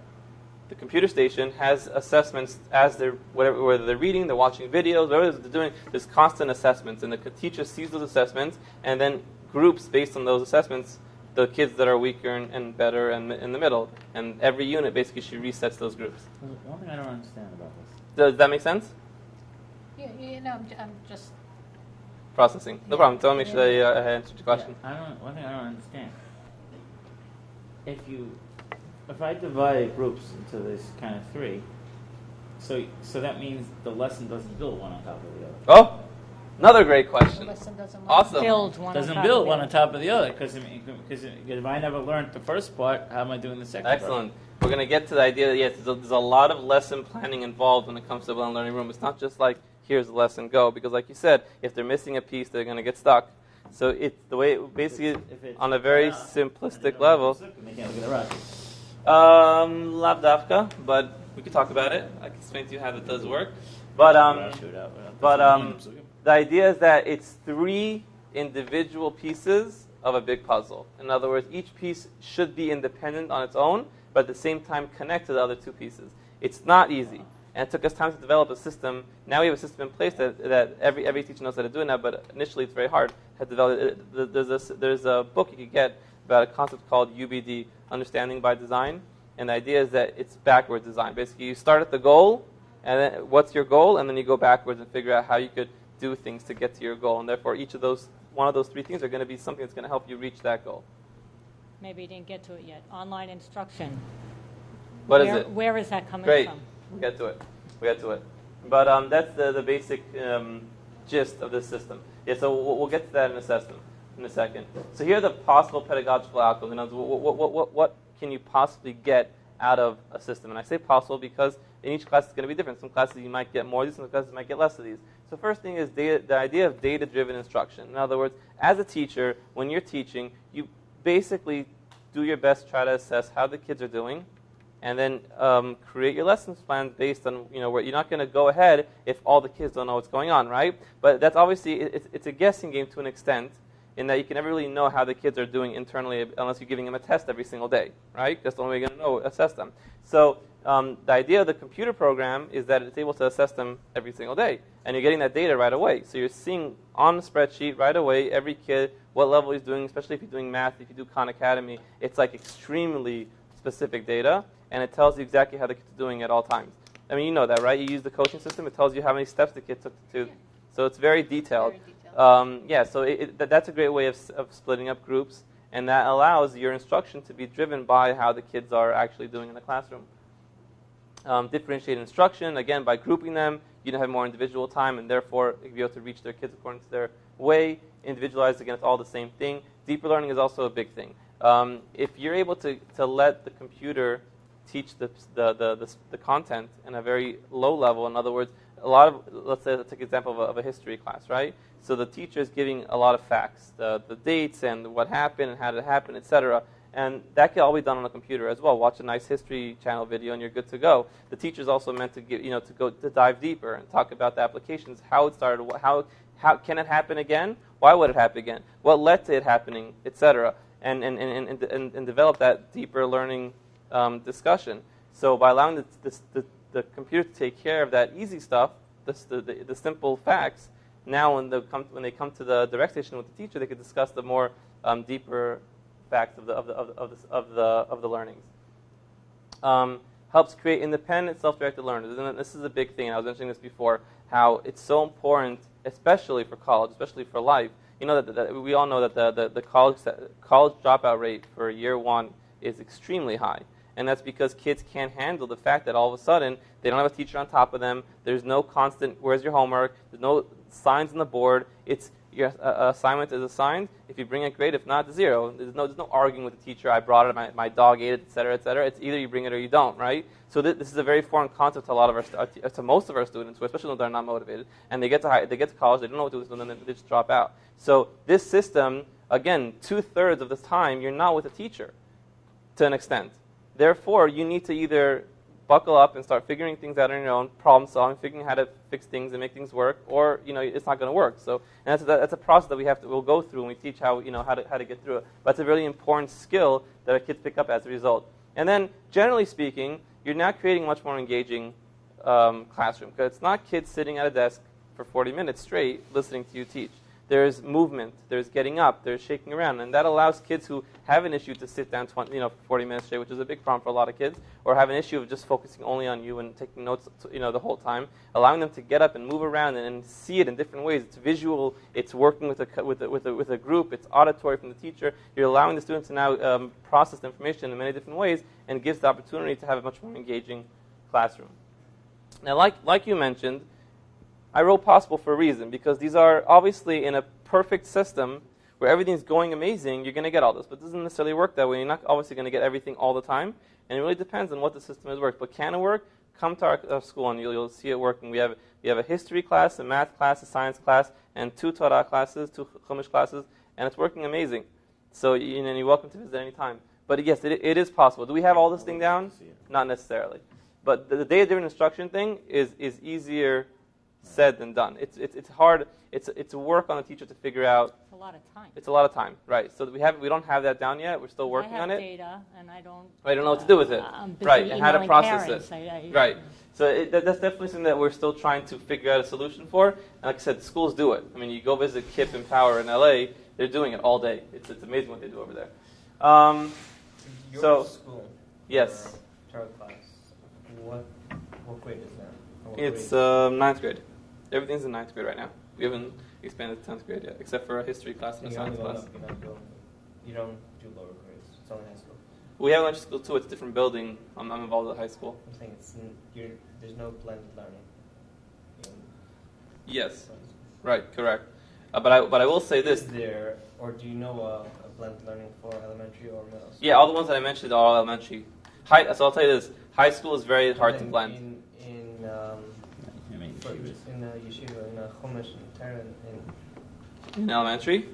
[SPEAKER 1] the computer station, has assessments as whether they're reading, they're watching videos, whatever they're doing, there's constant assessments, and the teacher sees those assessments, and then groups based on those assessments the kids that are weaker and better and in the middle. And every unit, basically, she resets those groups.
[SPEAKER 3] One thing I don't understand about this.
[SPEAKER 1] Does that make sense?
[SPEAKER 4] Yeah, I'm just...
[SPEAKER 1] Processing. No problem. So I'll make sure that I answered your question.
[SPEAKER 3] Yeah, one thing I don't understand. If I divide groups into this kind of 3, so that means the lesson doesn't build one on top of the other.
[SPEAKER 1] Oh, another great question. Awesome.
[SPEAKER 2] Build one
[SPEAKER 3] Doesn't
[SPEAKER 2] on top
[SPEAKER 3] build
[SPEAKER 2] of
[SPEAKER 3] one
[SPEAKER 2] the
[SPEAKER 3] on top of the other, because if I never learned the first part, how am I doing the second
[SPEAKER 1] Excellent. We're going to get to the idea that, yes, there's a lot of lesson planning involved when it comes to the learning room. It's not just like, here's the lesson, go. Because like you said, if they're missing a piece, they're going to get stuck. So it's the way, basically, on a very simplistic level. Lav dafka, but we could talk about it. I can explain to you how that does work. But the idea is that it's 3 individual pieces of a big puzzle. In other words, each piece should be independent on its own, but at the same time connect to the other two pieces. It's not easy, and it took us time to develop a system. Now we have a system in place that every teacher knows how to do it now, but initially it's very hard to develop it. There's a book you could get about a concept called UBD, Understanding by Design, and the idea is that it's backward design. Basically, you start at the goal, and then what's your goal, and then you go backwards and figure out how you could do things to get to your goal, and therefore one of those three things are going to be something that's going to help you reach that goal.
[SPEAKER 2] Maybe you didn't get to it yet. Online instruction.
[SPEAKER 1] What is it?
[SPEAKER 2] Where is that coming
[SPEAKER 1] Great.
[SPEAKER 2] from?
[SPEAKER 1] We'll get to it. But that's the basic gist of this system. Yeah, so we'll get to that in a second. So here are the possible pedagogical outcomes. In other words, what can you possibly get out of a system? And I say possible because in each class it's going to be different. Some classes you might get more of these, some classes you might get less of these. So first thing is the idea of data-driven instruction. In other words, as a teacher, when you're teaching, you basically do your best to try to assess how the kids are doing, and then create your lessons plans based on, where you're not going to go ahead if all the kids don't know what's going on, right? But that's obviously, it's a guessing game to an extent, in that you can never really know how the kids are doing internally unless you're giving them a test every single day, right? That's the only way you're going to assess them. So the idea of the computer program is that it's able to assess them every single day, and you're getting that data right away. So you're seeing on the spreadsheet right away every kid, what level he's doing, especially if you're doing math, if you do Khan Academy, it's like extremely specific data, and it tells you exactly how the kid's doing at all times. I mean, you know that, right? You use the coaching system, it tells you how many steps the kid took to. So it's very detailed. So that's a great way of splitting up groups, and that allows your instruction to be driven by how the kids are actually doing in the classroom. Differentiate instruction, again, by grouping them, you can have more individual time, and therefore you'll be able to reach their kids according to their way. Individualized, again, it's all the same thing. Deeper learning is also a big thing. If you're able to let the computer teach the content in a very low level, in other words, let's take an example of a history class, right? So the teacher is giving a lot of facts, the dates and what happened and how did it happen, etc. And that can all be done on a computer as well. Watch a nice History Channel video and you're good to go. The teacher is also meant to to dive deeper and talk about the applications, how it started, how can it happen again, why would it happen again, what led to it happening, etc. And develop that deeper learning discussion. So by allowing the computer to take care of that easy stuff, the simple facts, now when they come to the direct station with the teacher, they could discuss the more deeper facts of the learnings. Helps create independent, self-directed learners. And this is a big thing. I was mentioning this before, how it's so important, especially for college, especially for life. You know that we all know that the college dropout rate for year one is extremely high. And that's because kids can't handle the fact that all of a sudden they don't have a teacher on top of them. There's no constant, where's your homework? There's no signs on the board. It's your assignment is assigned. If you bring it, great. If not, 0. There's no arguing with the teacher. I brought it. My dog ate it, etc., etc. It's either you bring it or you don't, right? So this is a very foreign concept to a lot of to most of our students, especially when they're not motivated, and they get to college, they don't know what to do, and then they just drop out. So this system, again, 2/3 of the time you're not with a teacher, to an extent. Therefore, you need to either buckle up and start figuring things out on your own, problem solving, figuring how to fix things and make things work, or it's not going to work. So, and that's a process that we'll go through when we teach how to get through it. But it's a really important skill that our kids pick up as a result. And then, generally speaking, you're now creating a much more engaging classroom, because it's not kids sitting at a desk for 40 minutes straight listening to you teach. There's movement, there's getting up, there's shaking around, and that allows kids who have an issue to sit down 40 minutes straight, which is a big problem for a lot of kids, or have an issue of just focusing only on you and taking notes the whole time, allowing them to get up and move around and see it in different ways. It's visual, it's working with a group, it's auditory from the teacher. You're allowing the students to now process the information in many different ways, and gives the opportunity to have a much more engaging classroom. Now, like you mentioned, I wrote possible for a reason, because these are obviously in a perfect system where everything's going amazing, you're going to get all this. But it doesn't necessarily work that way. You're not obviously going to get everything all the time, and it really depends on what the system has worked. But can it work? Come to our school and you'll see it working. We have a history class, a math class, a science class, and 2 Torah classes, 2 Chumash classes, and it's working amazing. So you're welcome to visit any time. But yes, it is possible. Do we have all this thing down? Not necessarily. But the data-driven instruction thing is easier said than done. It's hard. It's work on the teacher to figure out.
[SPEAKER 2] It's a lot of time.
[SPEAKER 1] It's a lot of time, right? So we don't have that down yet. We're still working on it.
[SPEAKER 2] I have data, and I don't
[SPEAKER 1] know what to do with it, right? And how to process it, right? So that's definitely something that we're still trying to figure out a solution for. And like I said, schools do it. I mean, you go visit KIPP and Power in LA; they're doing it all day. It's amazing what they do over there.
[SPEAKER 5] Your school.
[SPEAKER 1] Yes.
[SPEAKER 5] Third class. What grade is that?
[SPEAKER 1] It's 9th grade. Everything's in 9th grade right now. We haven't expanded to 10th grade yet, except for a history class and a science class.
[SPEAKER 5] You don't do lower grades. It's only high school.
[SPEAKER 1] We have elementary school too. It's a different building. I'm involved with high school.
[SPEAKER 5] I'm saying there's no blended learning.
[SPEAKER 1] Yes. Right. Correct. But I will say this.
[SPEAKER 5] Is there, or do you know a blended learning for elementary or middle school?
[SPEAKER 1] Yeah, all the ones that I mentioned are all elementary. So I'll tell you this: high school is very hard to blend.
[SPEAKER 3] In
[SPEAKER 5] Yeshiva, in Chumash, and Torah,
[SPEAKER 1] in elementary.
[SPEAKER 5] Yeah.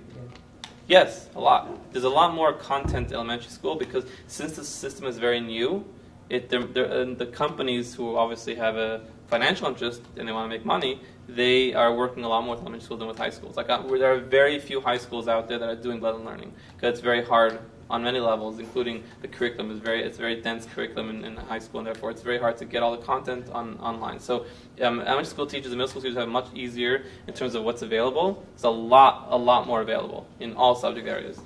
[SPEAKER 1] Yes, a lot. There's a lot more content in elementary school because since the system is very new, the companies who obviously have a financial interest and they want to make money, they are working a lot more with elementary school than with high schools. Like there are very few high schools out there that are doing blended learning because it's very hard on many levels, including the curriculum it's very dense curriculum in high school, and therefore it's very hard to get all the content online. So elementary school teachers and middle school teachers have much easier in terms of what's available. It's a lot more available in all subject areas.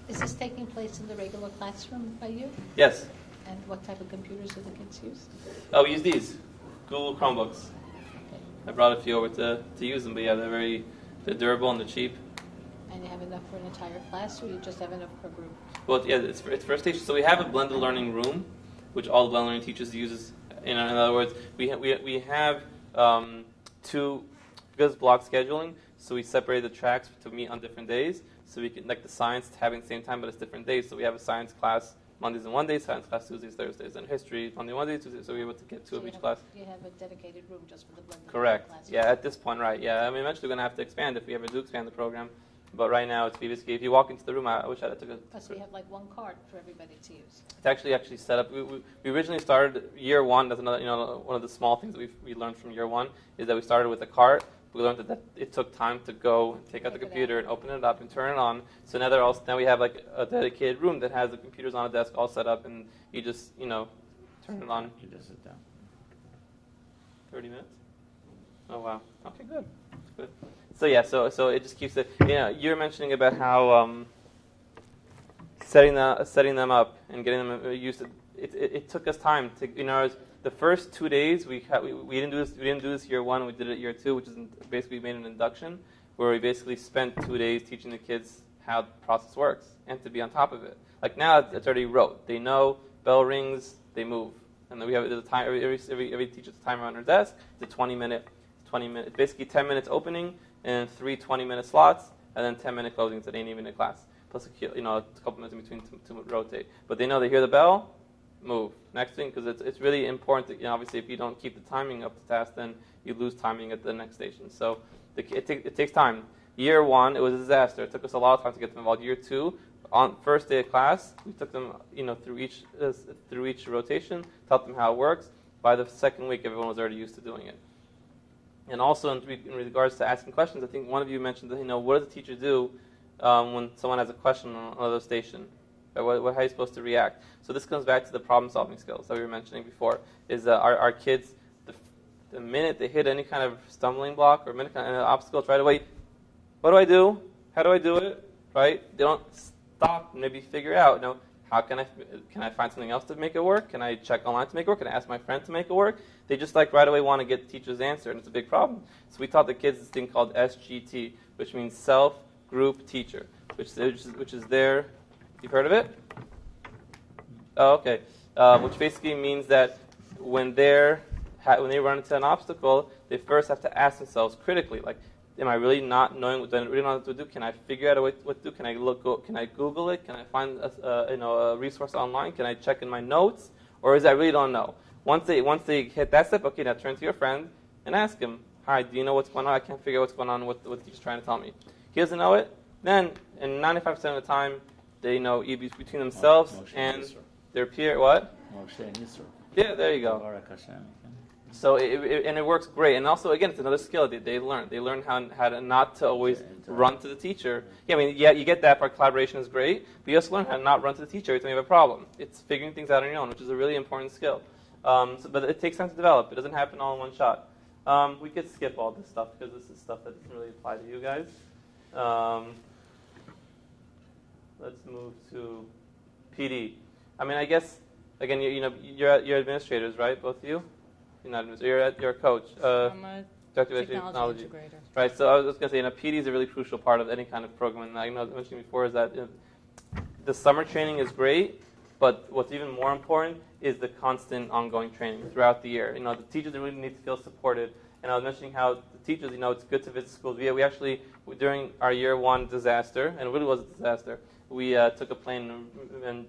[SPEAKER 4] Is this taking place in the regular classroom by you?
[SPEAKER 1] Yes.
[SPEAKER 4] And what type of computers do the kids use?
[SPEAKER 1] Oh, we use these Google Chromebooks. I brought a few over to use them, but yeah, they're durable and they're cheap.
[SPEAKER 4] And you have enough for an entire class, or you just have enough per group?
[SPEAKER 1] Well, yeah, it's for station. So we have a blended learning room, which all the blended learning teachers use. In other words, we have two, because block scheduling, so we separated the tracks to meet on different days. So we can, like the science having the same time, but it's different days. So we have a science class Mondays and one day, science class Tuesdays, Thursdays, and history Monday, Wednesday, Tuesday. So we're able to get two of each class.
[SPEAKER 4] You have a dedicated room just for the blended
[SPEAKER 1] Correct.
[SPEAKER 4] class.
[SPEAKER 1] Yeah, at this point, right. Yeah, I mean, eventually we're going to have to expand if we ever do expand the program. But right now, it's basically, if you walk into the room, I wish I had took a...
[SPEAKER 4] Plus we have like one card for everybody to use.
[SPEAKER 1] It's actually set up. We originally started year one. That's another, one of the small things that we learned from year one is that we started with a cart. We learned that it took time to go and take out the computer and open it up and turn it on. So now we have like a dedicated room that has the computers on a desk all set up, and you just turn it on.
[SPEAKER 3] You just sit down.
[SPEAKER 1] 30 minutes. Oh wow. Okay, good. So yeah, so it just keeps it. You're mentioning about how setting them up and getting them used to. It took us time to the first 2 days we didn't do this. We didn't do this year one. We did it year two, which is basically made an induction where we basically spent 2 days teaching the kids how the process works and to be on top of it. Like now it's already rote. They know bell rings, they move, and then we have a time. Every teacher's a timer on their desk. It's a 20 minute, basically 10 minutes opening and 3 20-minute slots, and then 10-minute closings at any minute class. Plus a couple minutes in between to rotate. But they know they hear the bell, move. Next thing, because it's really important that, obviously if you don't keep the timing up to task, then you lose timing at the next station. So it takes time. Year one, it was a disaster. It took us a lot of time to get them involved. Year two, on first day of class, we took them through each rotation, taught them how it works. By the second week, everyone was already used to doing it. And also in regards to asking questions, I think one of you mentioned that, what does a teacher do when someone has a question on another station? How are you supposed to react? So this comes back to the problem-solving skills that we were mentioning before. Is our kids, the minute they hit any kind of stumbling block or any kind of obstacle, right away, what do I do? How do I do it? Right? They don't stop and maybe figure out, how can I find something else to make it work? Can I check online to make it work? Can I ask my friend to make it work? They just right away want to get the teacher's answer, and it's a big problem. So we taught the kids this thing called SGT, which means self, group, teacher, which is their. You've heard of it? Oh, okay. Which basically means that when they run into an obstacle, they first have to ask themselves critically, like, am I really not knowing what to do? Can I figure out what to do? Can I Can I Google it? Can I find a resource online? Can I check in my notes? Or is I really don't know? Once they hit that step, okay, now turn to your friend and ask him, hi, do you know what's going on? I can't figure out what's going on, what the teacher's trying to tell me. He doesn't know it. Then, in 95% of the time, they know between themselves and their peer. What? Yeah, there you go. So and it works great. And also, again, it's another skill they learn. They learn how to not to always run to the teacher. Yeah, I mean, yeah, you get that part. Collaboration is great, but you also learn how to not run to the teacher every time you have a problem. It's figuring things out on your own, which is a really important skill. But it takes time to develop. It doesn't happen all in one shot. We could skip all this stuff because this is stuff that doesn't really apply to you guys. Let's move to PD. I mean, I guess again, you're administrators, right? Both of you. You're not administrators. You're a coach.
[SPEAKER 2] I'm a
[SPEAKER 1] technology
[SPEAKER 2] integrator.
[SPEAKER 1] Right. So I was just going to say, PD is a really crucial part of any kind of program. And I mentioned before is that the summer training is great, but what's even more important is the constant ongoing training throughout the year. The teachers really need to feel supported. And I was mentioning how the teachers, it's good to visit schools. We actually, during our year one disaster, and it really was a disaster, we took a plane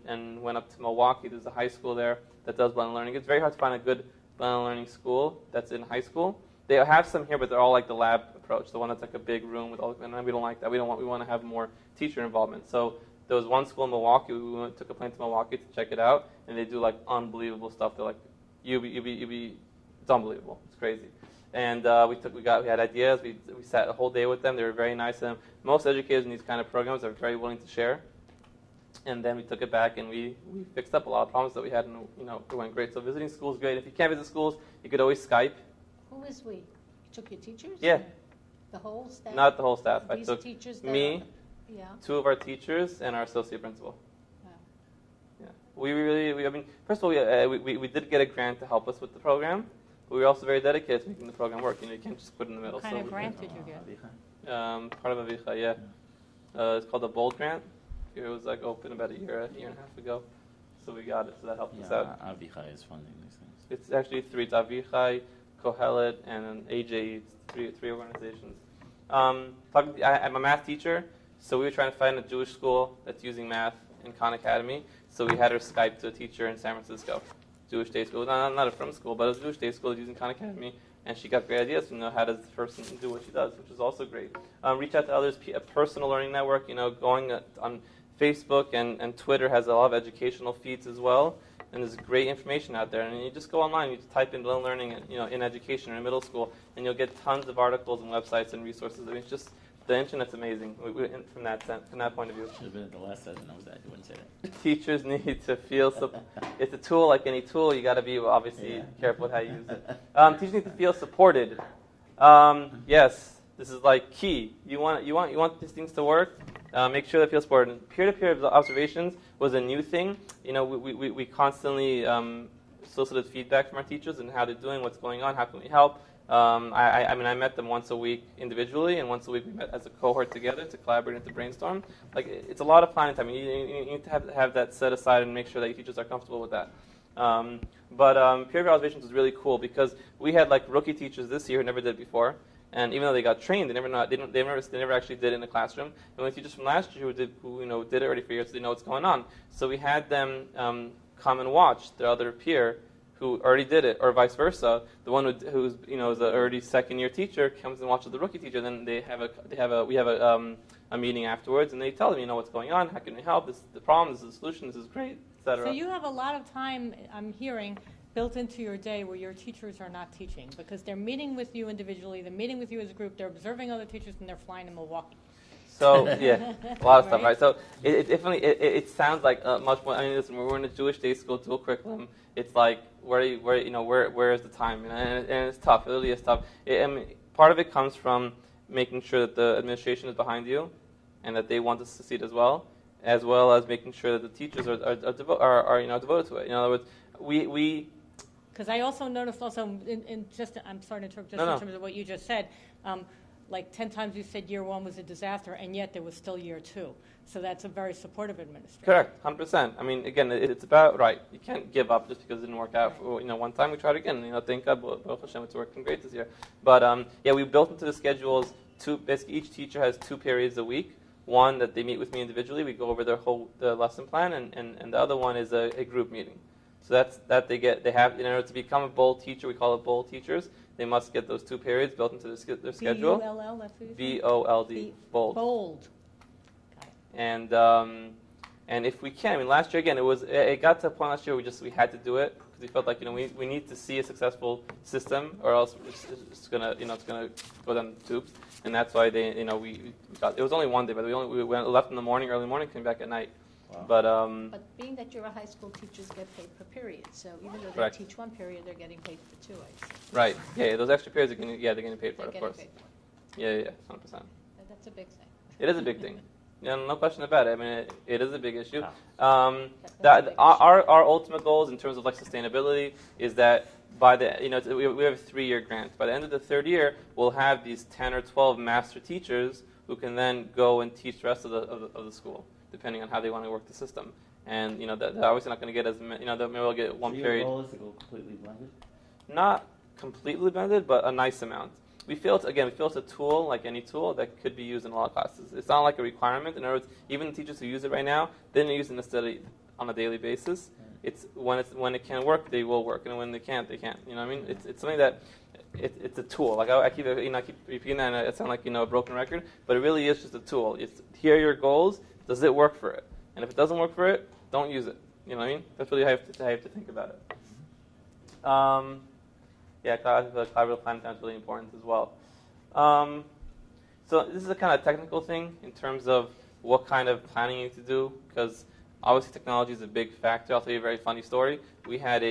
[SPEAKER 1] and went up to Milwaukee. There's a high school there that does blended learning. It's very hard to find a good blended learning school that's in high school. They have some here, but they're all like the lab approach, the one that's like a big room with all. And we don't like that. We want to have more teacher involvement. So there was one school in Milwaukee. We took a plane to Milwaukee to check it out, and they do like unbelievable stuff. They're like, it's unbelievable. It's crazy. And we had ideas. We sat a whole day with them. They were very nice. And most educators in these kind of programs are very willing to share. And then we took it back and we fixed up a lot of problems that we had, and it went great. So visiting schools is great. If you can't visit schools, you could always Skype.
[SPEAKER 4] Who is we? You took your teachers?
[SPEAKER 1] Yeah.
[SPEAKER 4] The whole staff?
[SPEAKER 1] Not the whole staff. I
[SPEAKER 4] These
[SPEAKER 1] took
[SPEAKER 4] teachers
[SPEAKER 1] me,
[SPEAKER 4] yeah.
[SPEAKER 1] 2 of our teachers, and our associate principal.
[SPEAKER 4] Wow.
[SPEAKER 1] Yeah. I mean, first of all, we did get a grant to help us with the program. But we were also very dedicated to making the program work. You can't just put it in the middle.
[SPEAKER 2] What kind of grant did you get?
[SPEAKER 1] Part of Avicha, yeah. It's called the Bold Grant. It was like open about a year and a half ago. So we got it, so that helped us out.
[SPEAKER 3] Avichai is funding these things.
[SPEAKER 1] It's actually 3. It's Avichai, Kohelet, and AJE. It's three organizations. I'm a math teacher, so we were trying to find a Jewish school that's using math in Khan Academy. So we had her Skype to a teacher in San Francisco. Jewish day school, not a from school, but it was a Jewish day school using Khan Academy, and she got great ideas. How does the person do what she does, which is also great. Reach out to others. A personal learning network. Going on Facebook and Twitter has a lot of educational feeds as well, and there's great information out there. And you just go online, you just type in blended learning, in education or in middle school, and you'll get tons of articles and websites and resources. I mean, it's just. The internet's amazing from that point of view.
[SPEAKER 3] Should have been at the last session. I was that. You wouldn't say that.
[SPEAKER 1] Teachers need to feel it's a tool like any tool. You got to be obviously careful with how you use it. Teachers need to feel supported. Yes, this is like key. You want these things to work. Make sure they feel supported. Peer-to-peer observations was a new thing. We constantly solicited feedback from our teachers and how they're doing, what's going on, how can we help. I met them once a week individually, and once a week we met as a cohort together to collaborate and to brainstorm. It's a lot of planning time. You need to have that set aside and make sure that your teachers are comfortable with that. But peer observations was really cool because we had rookie teachers this year who never did it before, and even though they got trained, they never actually did it in the classroom. And we had teachers from last year who did it already for years, so they know what's going on. So we had them come and watch their other peer who already did it, or vice versa. The one who's is an already second-year teacher comes and watches the rookie teacher. Then we have a meeting afterwards, and they tell them, what's going on, how can we help? This is the problem. This is the solution. This is great, etc.
[SPEAKER 2] So you have a lot of time, I'm hearing, built into your day where your teachers are not teaching because they're meeting with you individually, they're meeting with you as a group, they're observing other teachers, and they're flying to Milwaukee.
[SPEAKER 1] So yeah, a lot of stuff, right? So it definitely it sounds like much more. I mean, listen, we're in a Jewish day school dual curriculum. It's like where is the time? And it's tough. It really is tough. Part of it comes from making sure that the administration is behind you, and that they want to succeed as well as making sure that the teachers are devoted to it. In other words, we.
[SPEAKER 2] Because I also noticed I'm sorry to interrupt in terms of what you just said. 10 times you said year 1 was a disaster, and yet there was still year 2. So that's a very supportive administration.
[SPEAKER 1] Correct, 100%. I mean, again, it's about, right, you can't give up just because it didn't work out. One time we tried again. Thank God, Baruch Hashem, it's working great this year. But, we built into the schedules, basically each teacher has 2 periods a week. One that they meet with me individually. We go over the lesson plan, and the other one is a group meeting. So they have, in order to become a bold teacher, we call it bold teachers. They must get those 2 periods built into their schedule.
[SPEAKER 2] B-U-L-L, that's what you said?
[SPEAKER 1] B-O-L-D, bold.
[SPEAKER 2] Bold.
[SPEAKER 1] And And if we can, I mean, last year again, it got to a point last year we had to do it because we felt like we need to see a successful system, or else it's gonna go down the tubes. And that's why we got, it was only one day, but we left in the morning, early morning, came back at night. Wow.
[SPEAKER 4] But being that you're a high school, teachers get paid per period. So even though
[SPEAKER 1] correct.
[SPEAKER 4] they teach one period, they're getting paid for 2, I see.
[SPEAKER 1] Right. Yeah. Those extra periods, they're getting paid for it, of course.
[SPEAKER 4] Paid for.
[SPEAKER 1] Yeah. 100%.
[SPEAKER 4] That's a big thing.
[SPEAKER 1] It is a big thing. Yeah, no question about it. I mean, it is a big issue.
[SPEAKER 4] Our
[SPEAKER 1] ultimate goals in terms of like sustainability is that by the we have a 3-year grant. By the end of the 3rd year, we'll have these 10 or 12 master teachers who can then go and teach the rest of the school, depending on how they want to work the system. And they're obviously not going to get as many. Maybe we'll get one period.
[SPEAKER 3] Your goal is to go completely blended?
[SPEAKER 1] Not completely blended, but a nice amount. We feel it's a tool, like any tool, that could be used in a lot of classes. It's not like a requirement. In other words, even the teachers who use it right now, they don't use it necessarily on a daily basis. It's when it can work, they will work, and when they can't, they can't. You know what I mean? It's something that it's a tool. Like I keep repeating that, and it sounds like a broken record, but it really is just a tool. It's here are your goals. Does it work for it? And if it doesn't work for it, don't use it. You know what I mean? That's really how you have to think about it. Yeah, collaborative planning time is really important as well. So this is a kind of technical thing in terms of what kind of planning you need to do, because obviously technology is a big factor. I'll tell you a very funny story. We had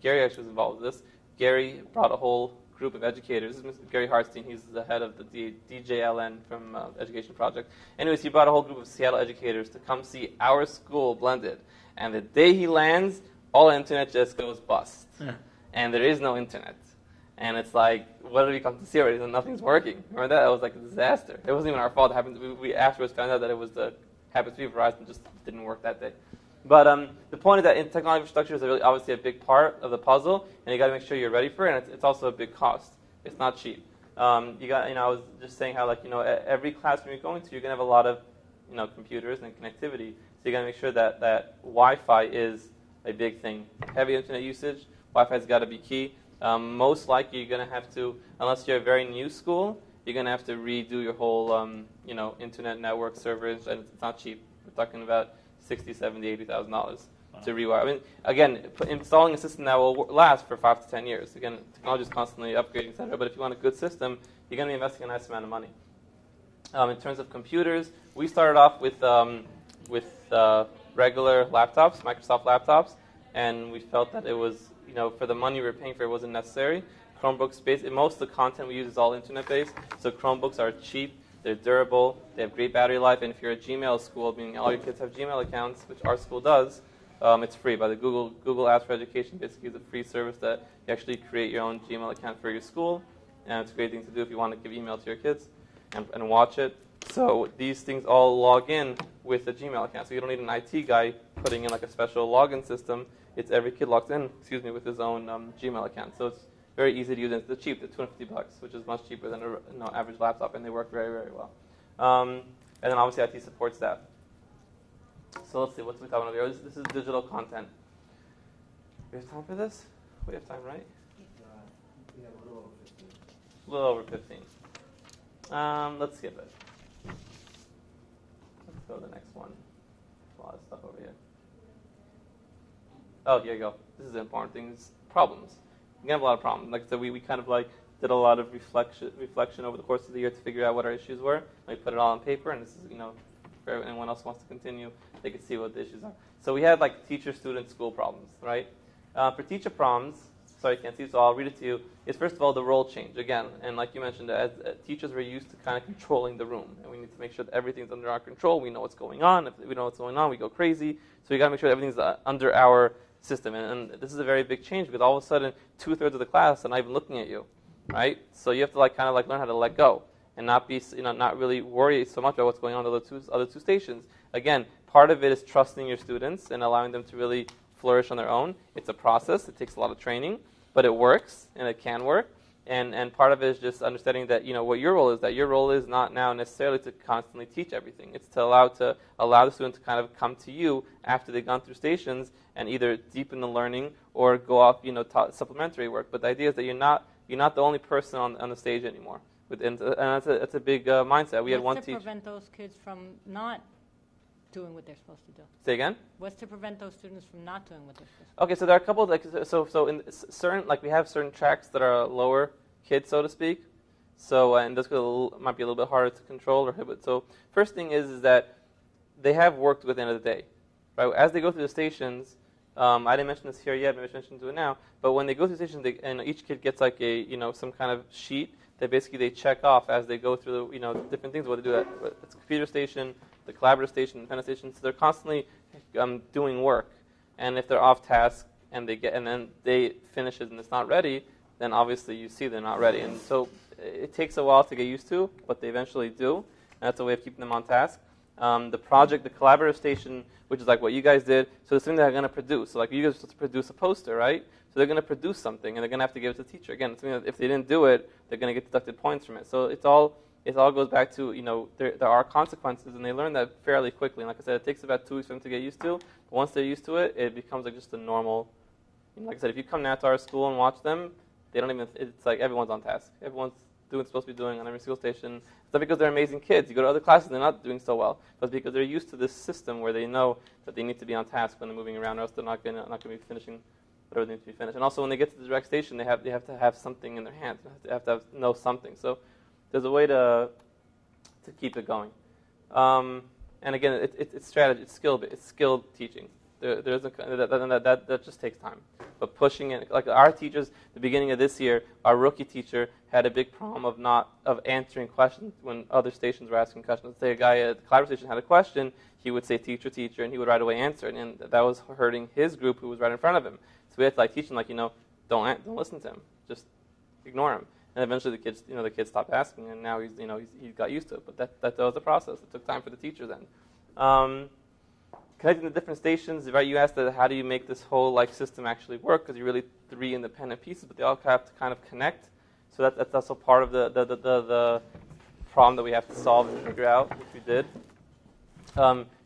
[SPEAKER 1] Gary actually was involved with this. Gary brought a whole group of educators. This is Mr. Gary Hartstein. He's the head of the DigitalJLearning from Education Project. Anyways, he brought a whole group of Seattle educators to come see our school blended. And the day he lands, all the internet just goes bust. Yeah. And there is no internet. And it's like, what did we come to see already? Nothing's working. Remember that? It was like a disaster. It wasn't even our fault. It happened. We afterwards found out that it was happened to be Verizon, just didn't work that day. But the point is that in technology infrastructure is obviously a big part of the puzzle, and you got to make sure you're ready for it. And it's also a big cost. It's not cheap. I was just saying how every classroom you're going to, you're gonna have a lot of computers and connectivity. So you got to make sure that Wi-Fi is a big thing. Heavy internet usage, Wi-Fi's got to be key. Most likely you're going to have to, unless you're a very new school, you're going to have to redo your whole, internet network servers, and it's not cheap. We're talking about $60,000, $70,000, $80,000 to rewire. I mean, again, installing a system that will last for 5 to 10 years. Again, technology is constantly upgrading, etc. But if you want a good system, you're going to be investing a nice amount of money. In terms of computers, we started off with regular laptops, Microsoft laptops, and we felt that it was, for the money we were paying for, it wasn't necessary. Chromebooks, most of the content we use is all internet-based, so Chromebooks are cheap, they're durable, they have great battery life, and if you're a Gmail school, meaning all your kids have Gmail accounts, which our school does, it's free. By the Google Apps for Education basically is a free service that you actually create your own Gmail account for your school, and it's a great thing to do if you want to give email to your kids and watch it. So these things all log in with a Gmail account, so you don't need an IT guy putting in like a special login system. It's every kid logs in, with his own Gmail account. So it's very easy to use, and they're cheap. They're $250, which is much cheaper than an average laptop, and they work very, very well. And then obviously IT supports that. So let's see, what's we talking about here? This is digital content. We have time for this? We have time, right?
[SPEAKER 7] Yeah, a little over 15.
[SPEAKER 1] A little over 15. Let's skip it. Let's go to the next one. There's a lot of stuff over here. Oh, here you go. This is the important thing. It's problems. We have a lot of problems. Like I said, we kind of did a lot of reflection over the course of the year to figure out what our issues were. We put it all on paper, and this is, for anyone else who wants to continue, they can see what the issues are. So we had teacher, student, school problems, right? For teacher problems, sorry, I can't see, so I'll read it to you. Is first of all the role change again, and like you mentioned, as teachers we're used to kind of controlling the room, and we need to make sure that everything's under our control. We know what's going on. If we know what's going on, we go crazy. So we got to make sure that everything's under our system, and this is a very big change because all of a sudden 2/3 of the class are not even looking at you, right? So you have to learn how to let go and not be not really worry so much about what's going on in the other two stations. Again, part of it is trusting your students and allowing them to really flourish on their own. It's a process. It takes a lot of training, but it works and it can work. And part of it is just understanding that what your role is. That your role is not now necessarily to constantly teach everything. It's to allow the student to kind of come to you after they've gone through stations and either deepen the learning or go off supplementary work. But the idea is that you're not the only person on the stage anymore. And that's a big mindset. We had one teacher.
[SPEAKER 2] To prevent those kids from not doing what they're supposed to do?
[SPEAKER 1] Say again?
[SPEAKER 2] What's to prevent those students from not doing what they're supposed to do?
[SPEAKER 1] Okay, so there are a couple of, so in certain, like we have certain tracks that are lower kids, so to speak. So, and this might be a little bit harder to control or inhibit. So first thing is that they have worked within the day. Right? As they go through the stations, I didn't mention this here yet, maybe I should mention it now, but when they go through the stations, and each kid gets like a, some kind of sheet that basically they check off as they go through, different things, what they do at it's a computer station, the collaborative station, the independent station, so they're constantly doing work. And if they're off task and then they finish it and it's not ready, then obviously you see they're not ready. And so it takes a while to get used to, but they eventually do. And that's a way of keeping them on task. The project, the collaborative station, which is like what you guys did, so it's something they're going to produce. So like you guys are supposed to produce a poster, right? So they're going to produce something, and they're going to have to give it to the teacher. Again, it's something that if they didn't do it, they're going to get deducted points from it. So it all goes back to, there are consequences, and they learn that fairly quickly. And like I said, it takes about 2 weeks for them to get used to. But once they're used to it, it becomes like just a normal. Like I said, if you come now to our school and watch them, they don't even. It's like everyone's on task. Everyone's doing what they're supposed to be doing on every single station. It's not because they're amazing kids. You go to other classes, they're not doing so well. But it's because they're used to this system where they know that they need to be on task when they're moving around, or else they're not going to be finishing whatever they need to be finished. And also, when they get to the direct station, they have to have something in their hands. They have to know something. So there's a way to keep it going. And again, it's strategy. It's skilled teaching. That just takes time. But pushing it, like our teachers, the beginning of this year, our rookie teacher had a big problem of answering questions when other stations were asking questions. Let's say a guy at the collaborative station had a question, he would say teacher, teacher, and he would right away answer it, and that was hurting his group who was right in front of him. So we had to teach him, don't listen to him, just ignore him. And eventually the kids stopped asking, and now he got used to it. But that was the process. It took time for the teacher then. Connecting the different stations, right? You asked how do you make this whole system actually work? Because you're really 3 independent pieces, but they all have to kind of connect. So that's also part of the problem that we have to solve and figure out, which we did.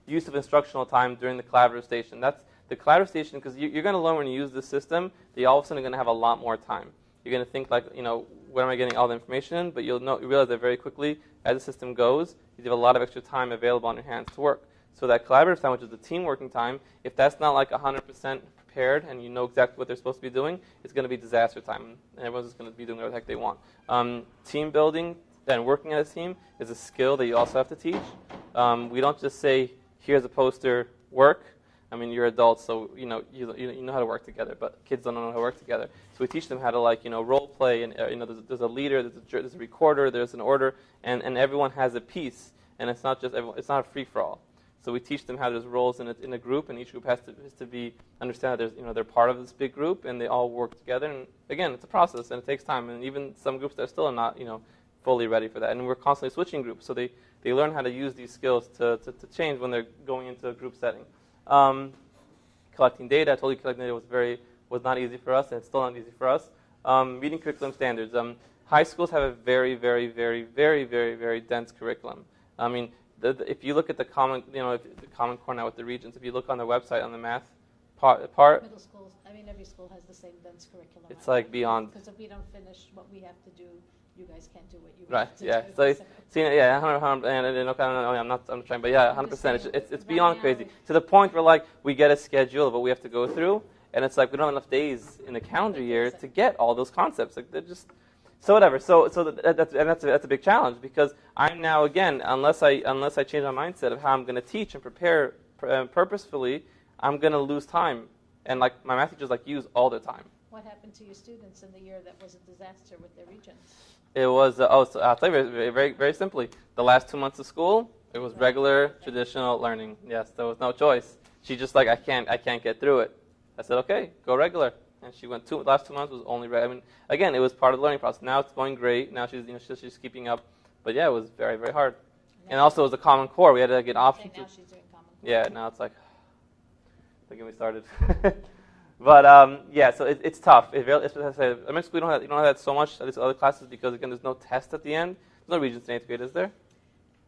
[SPEAKER 1] Use of instructional time during the collaborative station. That's the collaborative station, because you're going to learn when you use this system that you all of a sudden are going to have a lot more time. You're going to think where am I getting all the information in? But you realize that very quickly as the system goes, you have a lot of extra time available on your hands to work. So that collaborative time, which is the team working time, if that's not 100% prepared and you know exactly what they're supposed to be doing, it's going to be disaster time, and everyone's just going to be doing whatever the heck they want. Team building and working as a team is a skill that you also have to teach. We don't just say, here's a poster, work. I mean, you're adults, so you know how to work together, but kids don't know how to work together. So we teach them how to role play, and there's a leader, there's a recorder, there's an order, and everyone has a piece, and it's not it's not a free for all. So we teach them how there's roles in a group, and each group has to understand that there's they're part of this big group, and they all work together. And again, it's a process, and it takes time. And even some groups that still are not fully ready for that. And we're constantly switching groups, so they learn how to use these skills to change when they're going into a group setting. Collecting data, I told you collecting data was not easy for us, and it's still not easy for us. Meeting curriculum standards. High schools have a very, very, very, very, very, very dense curriculum. I mean, if you look at the common, the Common Core now with the regions, if you look on their website on the math part,
[SPEAKER 4] middle schools, every school has the same dense curriculum.
[SPEAKER 1] It's beyond.
[SPEAKER 4] Because if we don't finish what we have to do, you guys can't do what you
[SPEAKER 1] right,
[SPEAKER 4] have to
[SPEAKER 1] yeah.
[SPEAKER 4] do.
[SPEAKER 1] So, yeah, 100, I'm not trying, but yeah, 100%. It's beyond crazy. To the point where we get a schedule of what we have to go through, and it's we don't have enough days in the calendar year to get all those concepts. They're just. So whatever. So that's a big challenge, because I'm now, again, unless I change my mindset of how I'm going to teach and prepare purposefully, I'm going to lose time, and my math teachers use all their time.
[SPEAKER 4] What happened to your students in the year that was a disaster with their regions?
[SPEAKER 1] It was so I'll tell you very, very, very simply. The last 2 months of school, it was regular traditional learning. Yes, there was no choice. She just I can't get through it. I said, okay, go regular. And she went last 2 months was only. I mean, again, it was part of the learning process. Now it's going great. Now she's keeping up. But yeah, it was very, very hard. And also, it was a Common Core. We had to get options.
[SPEAKER 4] Now she's doing Common Core.
[SPEAKER 1] Yeah, now it's don't get me started. But yeah, so it's tough. I mean, you don't have that so much at these other classes, because again, there's no test at the end. There's no Regents in 8th grade, is there?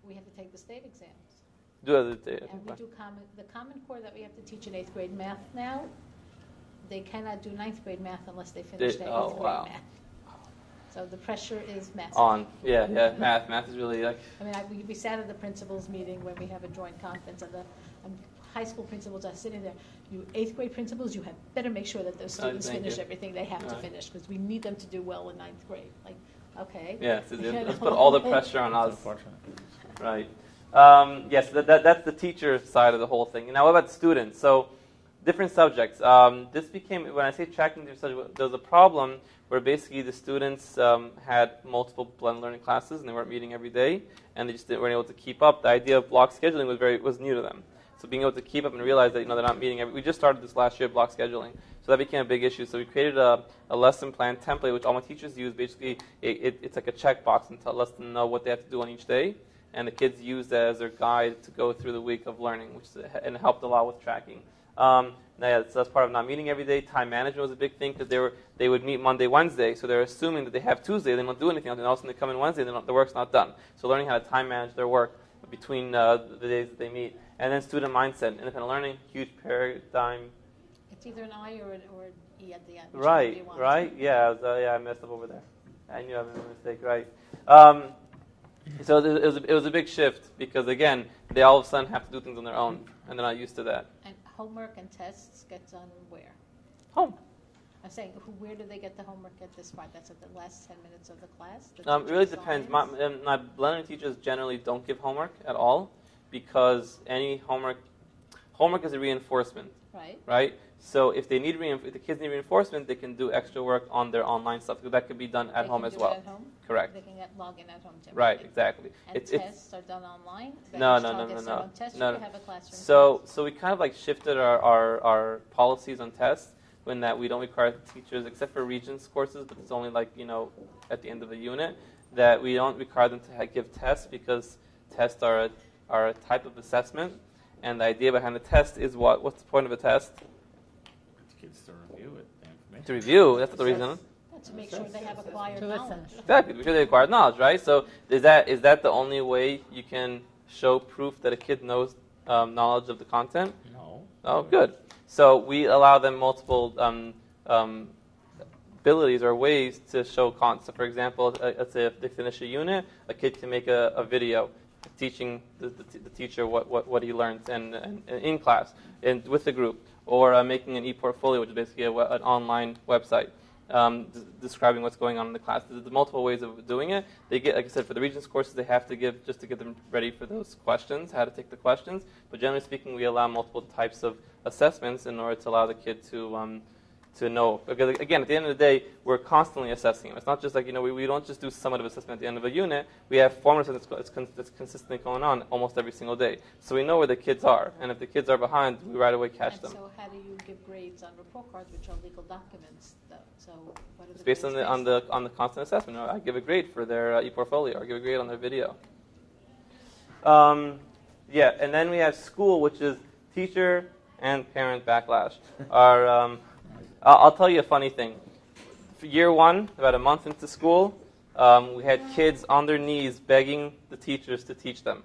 [SPEAKER 4] We have to take the state exams.
[SPEAKER 1] And
[SPEAKER 4] we do the Common Core that we have to teach in 8th grade math now. They cannot do 9th grade math unless they finish their 8th grade math. So the pressure is massive. Math is really I mean, we sat at the principals' meeting when we have a joint conference, and high school principals are sitting there. You 8th grade principals, you had better make sure that those students finish everything they have to finish, because we need them to do well in 9th grade. Like, okay.
[SPEAKER 1] Yes, let's put all the pressure on us. Right. Yes, that's the teacher side of the whole thing. Now, what about students? So, different subjects. This became, when I say tracking different subjects, there was a problem where basically the students had multiple blended learning classes and they weren't meeting every day, and they just weren't able to keep up. The idea of block scheduling was new to them. So being able to keep up and realize that they're not meeting we just started this last year, block scheduling. So that became a big issue. So we created a lesson plan template, which all my teachers use. Basically, it's like a checkbox and lets them know what they have to do on each day. And the kids use that as their guide to go through the week of learning, and it helped a lot with tracking. So that's part of not meeting every day. Time management was a big thing, because they would meet Monday, Wednesday, so they're assuming that they have Tuesday, they don't do anything else, and all of a sudden they come in Wednesday, and the work's not done. So learning how to time manage their work between the days that they meet. And then student mindset, independent learning, huge paradigm.
[SPEAKER 4] It's either an I or an E at the end.
[SPEAKER 1] Right. Yeah, I messed up over there. I knew I made a mistake, right. So it was a big shift, because, again, they all of a sudden have to do things on their own, and they're not used to that.
[SPEAKER 4] And homework and tests get done where?
[SPEAKER 1] Home.
[SPEAKER 4] I'm saying, where do they get the homework at this part? That's at the last 10 minutes of the class?
[SPEAKER 1] It really depends. My blended teachers generally don't give homework at all, because any homework is a reinforcement. Right? So if they if the kids need reinforcement, they can do extra work on their online stuff. That could be done at home as well.
[SPEAKER 4] At home?
[SPEAKER 1] Correct.
[SPEAKER 4] They can log in at home too.
[SPEAKER 1] Right, exactly.
[SPEAKER 4] And tests are done online?
[SPEAKER 1] No.
[SPEAKER 4] Have a classroom
[SPEAKER 1] so we kind of shifted our policies on tests, when that we don't require teachers, except for Regents courses, but it's only at the end of the unit, that we don't require them to give tests, because tests are a type of assessment, and the idea behind the test is what's the point of a test?
[SPEAKER 3] Kids to review it.
[SPEAKER 1] To review, that's the reason.
[SPEAKER 4] To make sure they have acquired knowledge.
[SPEAKER 1] Exactly, to make sure they acquired knowledge, right? So is that the only way you can show proof that a kid knows knowledge of the content?
[SPEAKER 3] No.
[SPEAKER 1] Oh, good. So we allow them multiple abilities or ways to show content. So for example, let's say if they finish a unit, a kid can make a video teaching the teacher what he learned and in class and with the group, or making an e-portfolio, which is basically an online website describing what's going on in the class. There's multiple ways of doing it. They get, like I said, for the Regents courses, they have to give, just to get them ready for those questions, how to take the questions. But generally speaking, we allow multiple types of assessments in order to allow the kid to know. Because again, at the end of the day, we're constantly assessing them. It's not just we don't just do summative assessment at the end of a unit. We have formative assessment that's consistently going on almost every single day. So we know where the kids are, and if the kids are behind, we right away catch them.
[SPEAKER 4] So how do you give grades on report cards, which are legal documents, though? So what are
[SPEAKER 1] it's based on the constant assessment. I give a grade for their e-portfolio, or give a grade on their video. And then we have school, which is teacher and parent backlash. I'll tell you a funny thing. For year one, about a month into school, we had kids on their knees begging the teachers to teach them.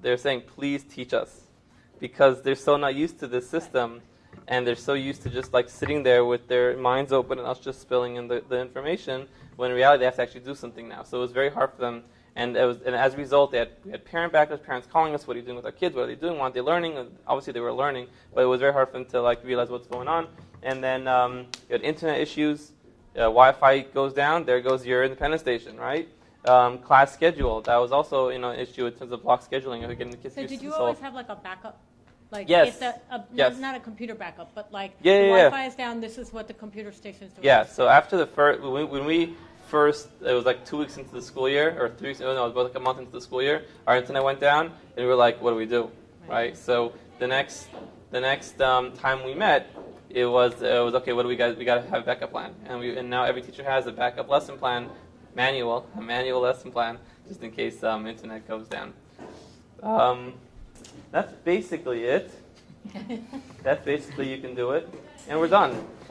[SPEAKER 1] They're saying, please teach us. Because they're so not used to this system, and they're so used to just sitting there with their minds open and us just spilling in the information, when in reality they have to actually do something now. So it was very hard for them. And as a result, we had parent backlash, parents calling us, what are you doing with our kids? What are they doing? Why aren't they learning? And obviously they were learning, but it was very hard for them to realize what's going on. And then you had internet issues. Wi-Fi goes down, there goes your independent station, right? Class schedule, that was also an issue in terms of block scheduling. Getting the kids
[SPEAKER 2] so
[SPEAKER 1] used
[SPEAKER 2] did
[SPEAKER 1] to
[SPEAKER 2] you always have a backup?
[SPEAKER 1] Yes.
[SPEAKER 2] Yes. Not a computer backup, but the
[SPEAKER 1] Wi-Fi
[SPEAKER 2] is down, this is what the computer station is doing.
[SPEAKER 1] Yeah, so after the first, when we first, it was 2 weeks into the school year, or 3 weeks, no, it was about a month into the school year, our internet went down, and we were like, what do we do, right? So the next time we met, it was okay. What do we got? We got to have a backup plan, and now every teacher has a backup lesson plan, a manual lesson plan, just in case internet goes down. That's basically it. That's basically you can do it, and we're done.